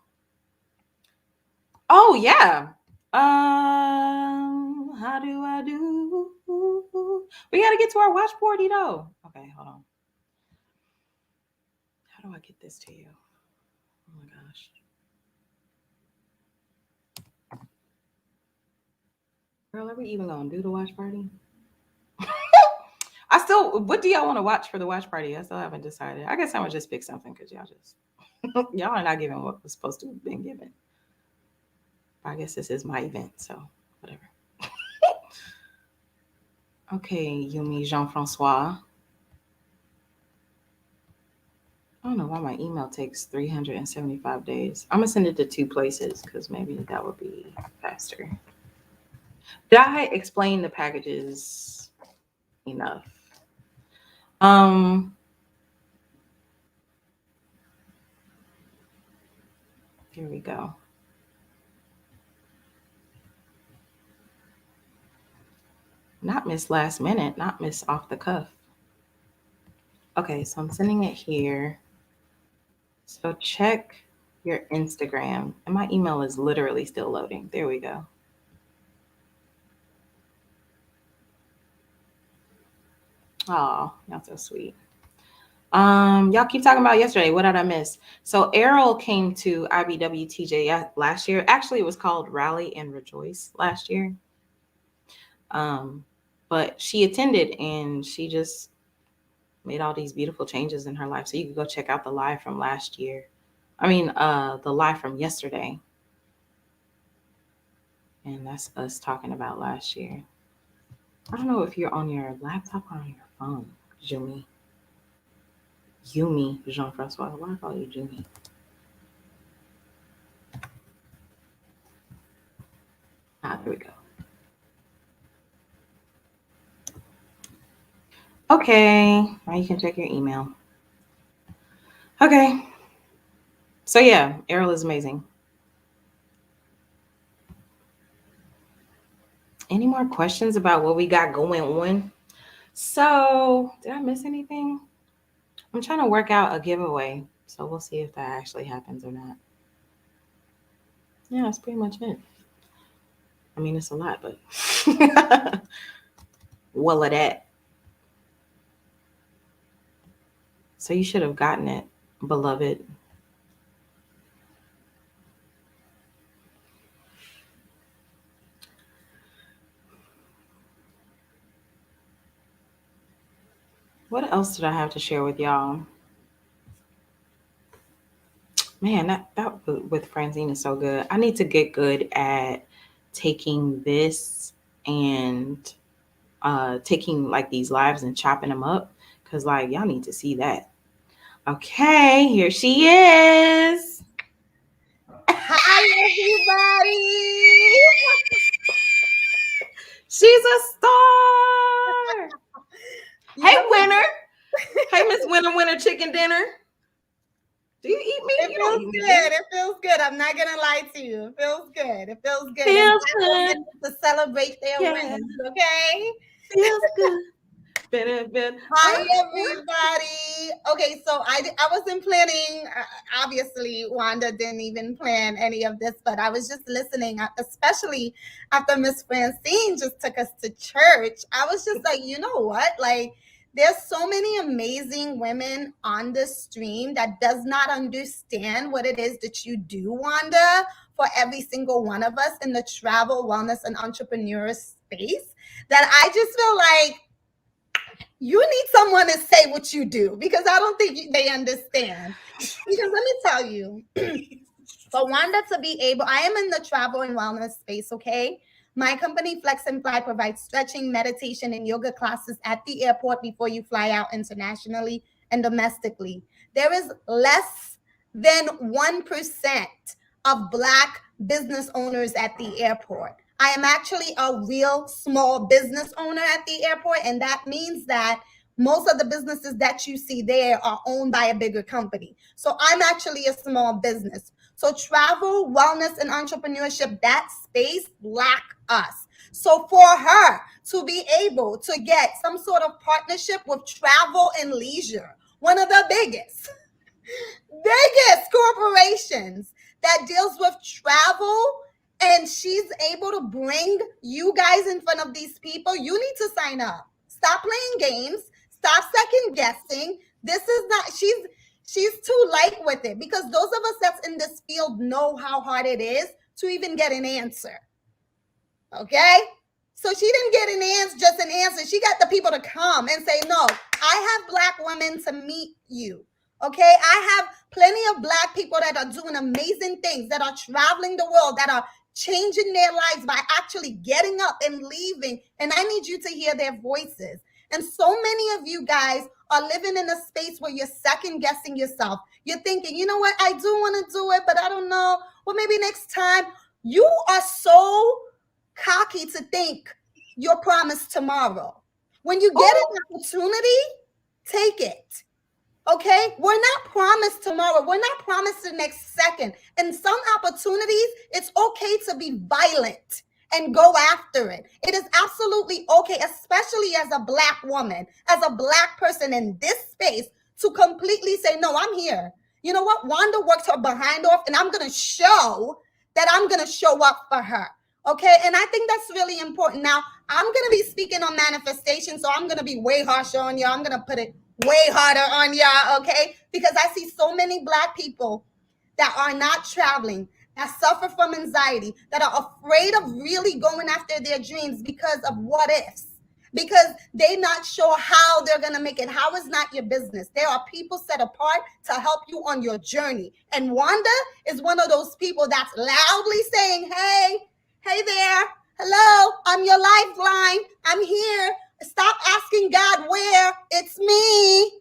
Oh yeah. How do I do? We gotta get to our watch party though. Okay, hold on. How do I get this to you? Oh my gosh. Girl, are we even gonna do the watch party? I still, what do y'all want to watch for the watch party? I still haven't decided. I guess I'm gonna just pick something because y'all just y'all are not giving what was supposed to have been given. I guess this is my event, so whatever. Okay, Yumi Jean Francois. I don't know why my email takes 375 days. I'm gonna send it to two places because maybe that would be faster. Did I explain the packages enough? Um, here we go. Not Miss Last Minute, not Miss Off the Cuff. Okay, so I'm sending it here. So check your Instagram. And my email is literally still loading. There we go. Oh, y'all so sweet. Y'all keep talking about yesterday. What did I miss? So Errol came to IBWTJ last year. Actually, it was called Rally and Rejoice last year. Um, but she attended and she just made all these beautiful changes in her life. So you can go check out the live from last year. I mean, the live from yesterday. And that's us talking about last year. I don't know if you're on your laptop or on your phone, Jumi. Yumi, Jean Francois. Why I call you Jumi? Ah, there we go. Okay, now you can check your email. Okay, so yeah, Errol is amazing. Any more questions about what we got going on? So, did I miss anything? I'm trying to work out a giveaway, so we'll see if that actually happens or not. Yeah, that's pretty much it. I mean, it's a lot, but well, of that. So you should have gotten it, beloved. What else did I have to share with y'all? Man, that with Francine is so good. I need to get good at taking this and taking like these lives and chopping them up, because like y'all need to see that. Okay, here she is. Hi, everybody. She's a star. You Hey, know, winner. Hey, Miss Winner Chicken Dinner. Do you eat meat? it You don't feels eat meat, do you? good. It feels good. I'm not gonna lie to you. It feels good. It feels good. And Feels Black good. women need to celebrate their Yeah, wins. Okay. feels good. Been. Hi, everybody. Okay, so I wasn't planning. Obviously, Wanda didn't even plan any of this, but I was just listening, especially after Miss Francine just took us to church. I was just like, you know what? Like, there's so many amazing women on this stream that does not understand what it is that you do, Wanda, for every single one of us in the travel, wellness, and entrepreneur space. That I just feel like you need someone to say what you do because I don't think they understand. Because let me tell you, for Wanda to be able, I am in the travel and wellness space, okay? My company, Flex and Fly, provides stretching, meditation, and yoga classes at the airport before you fly out internationally and domestically. There is less than 1% of Black business owners at the airport. I am actually a real small business owner at the airport, and that means that most of the businesses that you see there are owned by a bigger company. So I'm actually a small business. So travel, wellness, and entrepreneurship, that space lack us. So for her to be able to get some sort of partnership with Travel and Leisure, one of the biggest corporations that deals with travel, and she's able to bring you guys in front of these people, you need to sign up. Stop playing games. Stop second guessing. This is not, she's too light with it because those of us that's in this field know how hard it is to even get an answer. Okay? So she didn't get an answer, just an answer. She got the people to come and say, no, I have Black women to meet you. Okay? I have plenty of Black people that are doing amazing things, that are traveling the world, that are changing their lives by actually getting up and leaving. And I need you to hear their voices. And so many of you guys are living in a space where you're second guessing yourself. You're thinking, you know what, I do want to do it, but I don't know. Well, maybe next time. You are so cocky to think you're promised tomorrow. When you get an opportunity, take it. Okay? We're not promised tomorrow. We're not promised the next second. In some opportunities, it's okay to be violent and go after it. It is absolutely okay, especially as a Black woman, as a Black person in this space, to completely say, no, I'm here. You know what? Wanda works her behind off, and I'm going to show that I'm going to show up for her. Okay. And I think that's really important. Now, I'm going to be speaking on manifestation. So I'm going to be way harsher on y'all. I'm going to put it way harder on y'all. Okay. Because I see so many Black people that are not traveling, that suffer from anxiety, that are afraid of really going after their dreams because of what ifs. Because they're not sure how they're going to make it. How is not your business? There are people set apart to help you on your journey. And Wanda is one of those people that's loudly saying, hey there, hello, I'm your lifeline. I'm here. Stop asking God where. It's me.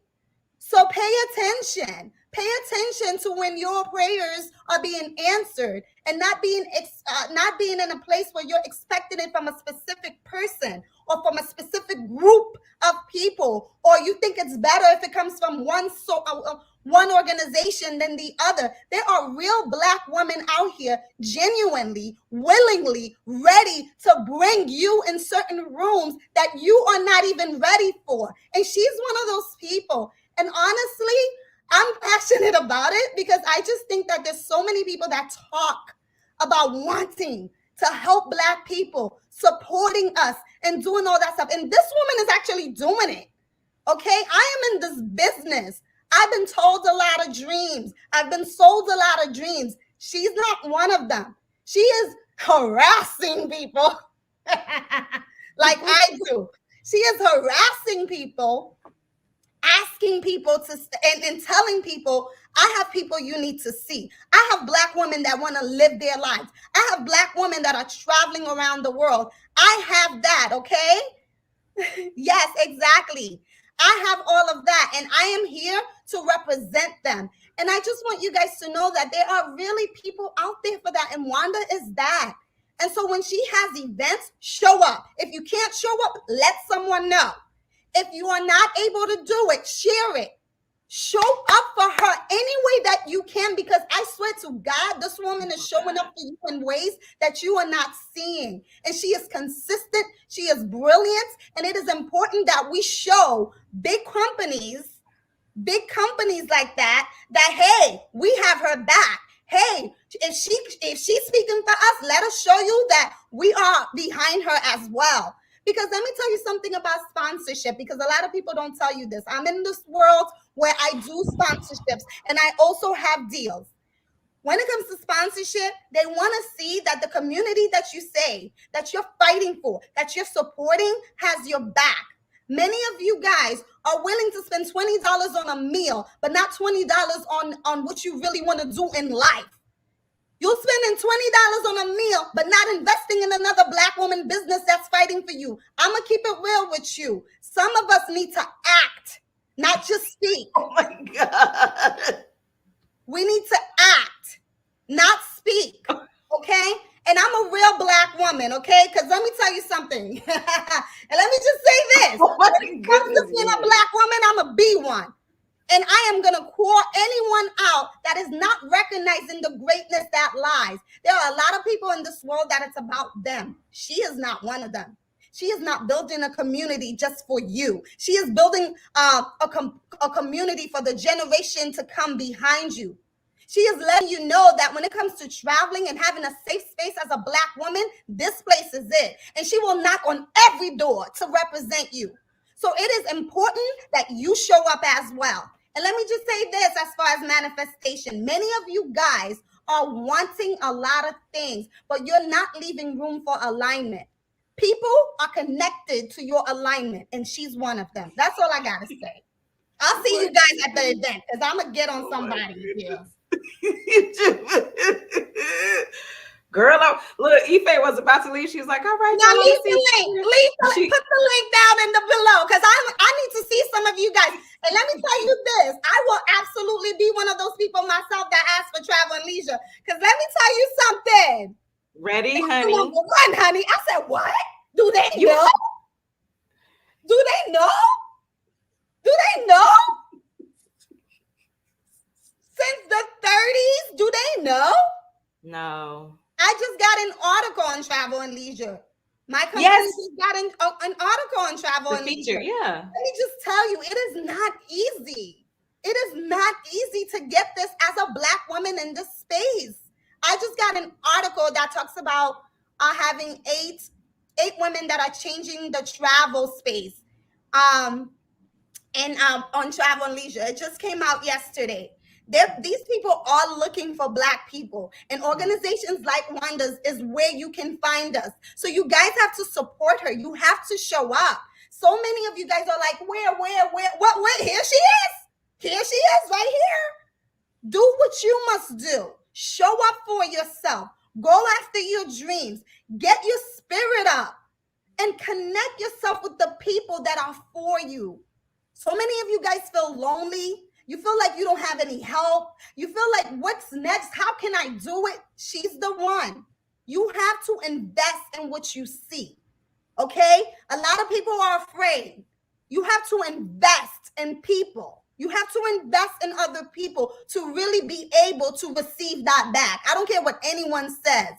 So pay attention. Pay attention to when your prayers are being answered, and not being in a place where you're expecting it from a specific person or from a specific group of people, or you think it's better if it comes from one organization than the other. There are real Black women out here genuinely, willingly ready to bring you in certain rooms that you are not even ready for. And she's one of those people. And honestly, I'm passionate about it because I just think that there's so many people that talk about wanting to help Black people, supporting us and doing all that stuff. And this woman is actually doing it. Okay, I am in this business. I've been told a lot of dreams. I've been sold a lot of dreams. She's not one of them. She is harassing people like I do. She is harassing people, asking people to and telling people, I have people you need to see. I have Black women that want to live their lives. I have Black women that are traveling around the world. I have that, okay? Yes, exactly. I have all of that, and I am here to represent them. And I just want you guys to know that there are really people out there for that, and Wanda is that. And so when she has events, show up. If you can't show up, let someone know. If you are not able to do it, share it. Show up for her any way that you can, because I swear to God, this woman is showing up for you in ways that you are not seeing. And she is consistent, she is brilliant, and it is important that we show big companies like that hey, we have her back. Hey, if she's speaking for us, let us show you that we are behind her as well. Because let me tell you something about sponsorship, because a lot of people don't tell you this. I'm in this world where I do sponsorships and I also have deals. When it comes to sponsorship, they want to see that the community that you say that you're fighting for, that you're supporting, has your back. Many of you guys are willing to spend $20 on a meal, but not $20 on what you really want to do in life. You're spending $20 on a meal, but not investing in another Black woman business that's fighting for you. I'm going to keep it real with you. Some of us need to act, not just speak. Oh my God. We need to act, not speak. Okay? And I'm a real Black woman, okay? Because let me tell you something. And let me just say this. Oh my when it comes to being a Black woman, I'm a B one. And I am going to call anyone out that is not recognizing the greatness that lies. There are a lot of people in this world that it's about them. She is not one of them. She is not building a community just for you. She is building a community for the generation to come behind you. She is letting you know that when it comes to traveling and having a safe space as a Black woman, this place is it. And she will knock on every door to represent you. So it is important that you show up as well. And let me just say this as far as manifestation. Many of you guys are wanting a lot of things, but you're not leaving room for alignment. People are connected to your alignment, and she's one of them. That's all I got to say. I'll see you guys at the event because I'm going to get on somebody here. Girl, look, Ife was about to leave. She was like, all right. Now leave the link. Put the link down in the below because I need to see some of you guys. And let me tell you this. I will absolutely be one of those people myself that ask for travel and leisure. Because let me tell you something. Ready, honey? Number one, honey. I said, what? Do they know? Do they know? Do they know? Since the 30s, do they know? No. I just got an article on travel and leisure. My company just got an article on travel and leisure. Yeah. Let me just tell you, it is not easy. It is not easy to get this as a Black woman in this space. I just got an article that talks about having eight women that are changing the travel space. On travel and leisure. It just came out yesterday. These people are looking for Black people, and organizations like Wanda's is where you can find us. So you guys have to support her. You have to show up. So many of you guys are like, where, what? Here she is. Here she is right here. Do what you must do. Show up for yourself. Go after your dreams. Get your spirit up and connect yourself with the people that are for you. So many of you guys feel lonely. You feel like you don't have any help. You feel like, what's next? How can I do it? She's the one. You have to invest in what you see. Okay? A lot of people are afraid. You have to invest in people. You have to invest in other people to really be able to receive that back. I don't care what anyone says.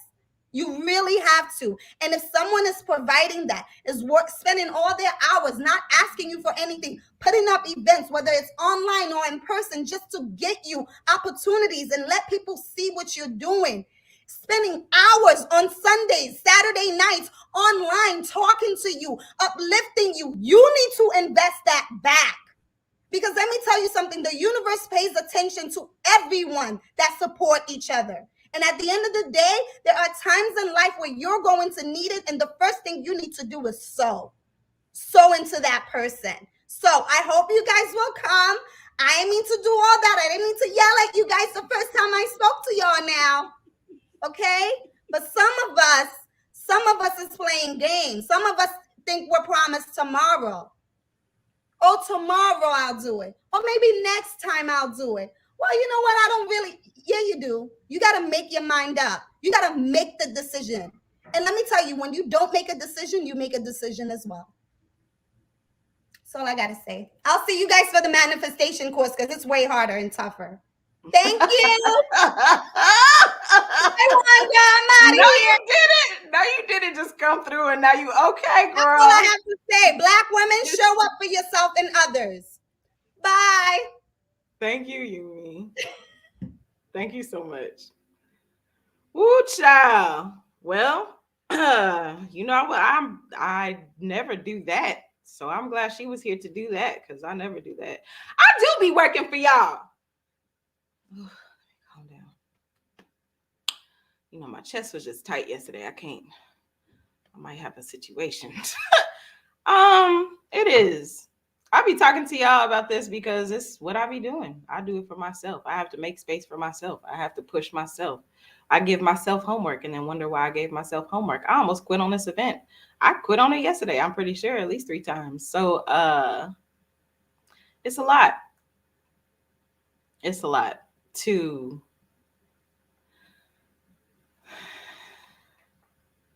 You really have to. And if someone is providing that, is spending all their hours, not asking you for anything, putting up events, whether it's online or in person, just to get you opportunities and let people see what you're doing, spending hours on Sundays, Saturday nights, online, talking to you, uplifting you, you need to invest that back. Because let me tell you something, the universe pays attention to everyone that support each other. And at the end of the day, there are times in life where you're going to need it. And the first thing you need to do is sow into that person. So I hope you guys will come. I didn't mean to do all that. I didn't mean to yell at you guys the first time I spoke to y'all now. Okay? But some of us is playing games. Some of us think we're promised tomorrow. Oh, tomorrow I'll do it. Or maybe next time I'll do it. Well, you know what? I don't really. Yeah, you do. You got to make your mind up. You got to make the decision. And let me tell you, when you don't make a decision, you make a decision as well. That's all I got to say. I'll see you guys for the manifestation course because it's way harder and tougher. Thank you. I Wanda. I'm out No, of here. you didn't. No, you didn't just come through and now you okay, That's all I girl. have to say. Black women, show up for yourself and others. Bye. Thank you, Yumi. Thank you so much. Woo, child. Well, you know what? I never do that. So I'm glad she was here to do that because I never do that. I do be working for y'all. Calm down. You know, my chest was just tight yesterday. I might have a situation. It is. I be talking to y'all about this because it's what I be doing. I do it for myself. I have to make space for myself. I have to push myself. I give myself homework and then wonder why I gave myself homework. I almost quit on this event. I quit on it yesterday. I'm pretty sure at least 3 times. So it's a lot. It's a lot to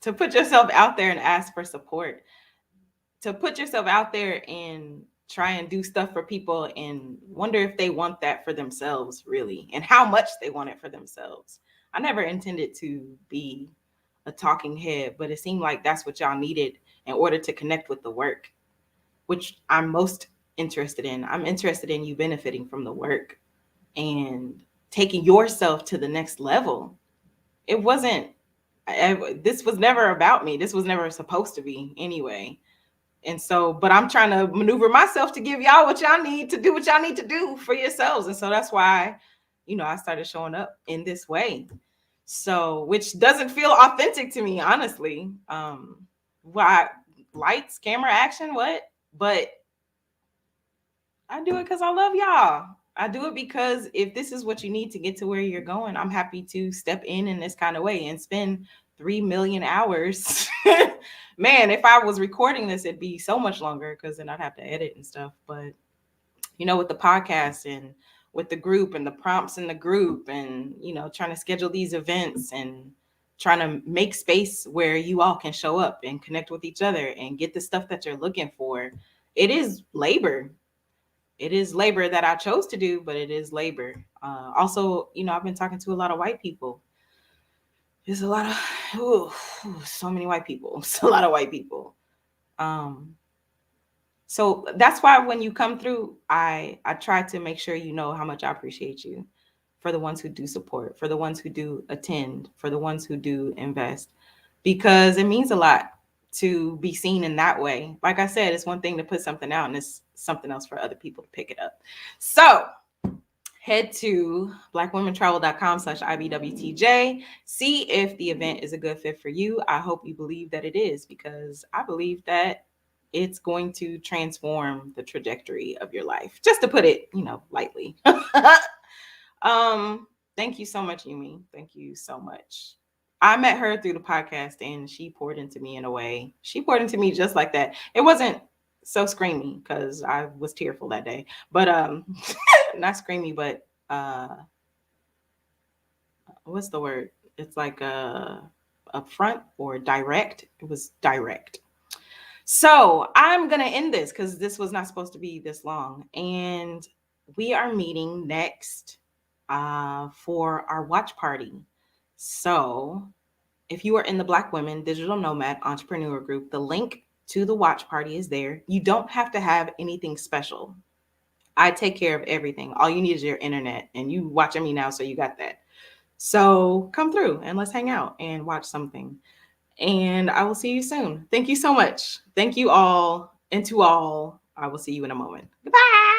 put yourself out there and ask for support. To put yourself out there and try and do stuff for people and wonder if they want that for themselves, really, and how much they want it for themselves. I never intended to be a talking head, but it seemed like that's what y'all needed in order to connect with the work, which I'm most interested in. I'm interested in you benefiting from the work and taking yourself to the next level. It wasn't, this was never about me. This was never supposed to be anyway. And so, but I'm trying to maneuver myself to give y'all what y'all need to do, what y'all need to do for yourselves. And so that's why, I started showing up in this way. So, which doesn't feel authentic to me, honestly. Why lights, camera, action, what? But I do it because I love y'all. I do it because if this is what you need to get to where you're going, I'm happy to step in this kind of way and spend 3 million hours. Man, if I was recording this, it'd be so much longer because then I'd have to edit and stuff. But, with the podcast and with the group and the prompts in the group and, trying to schedule these events and trying to make space where you all can show up and connect with each other and get the stuff that you're looking for. It is labor. It is labor that I chose to do, but it is labor. Also, I've been talking to a lot of white people. There's a lot of, so many white people. It's a lot of white people. So that's why when you come through, I try to make sure you know how much I appreciate you, for the ones who do support, for the ones who do attend, for the ones who do invest, because it means a lot to be seen in that way. Like I said, it's one thing to put something out and it's something else for other people to pick it up. So head to blackwomentravl.com/IBWTJ. See if the event is a good fit for you. I hope you believe that it is, because I believe that it's going to transform the trajectory of your life. Just to put it, lightly. Thank you so much, Yumi. Thank you so much. I met her through the podcast and she poured into me in a way. She poured into me just like that. It wasn't so screamy because I was tearful that day, but not screamy, but what's the word? It's like upfront or direct. It was direct. So I'm gonna end this because this was not supposed to be this long, and we are meeting next for our watch party. So if you are in the Black Women Digital Nomad Entrepreneur Group, the link to the watch party is there. You don't have to have anything special. I take care of everything. All you need is your internet, and you watching me now, so you got that. So come through and let's hang out and watch something. And I will see you soon. Thank you so much. Thank you all. And to all, I will see you in a moment. Goodbye.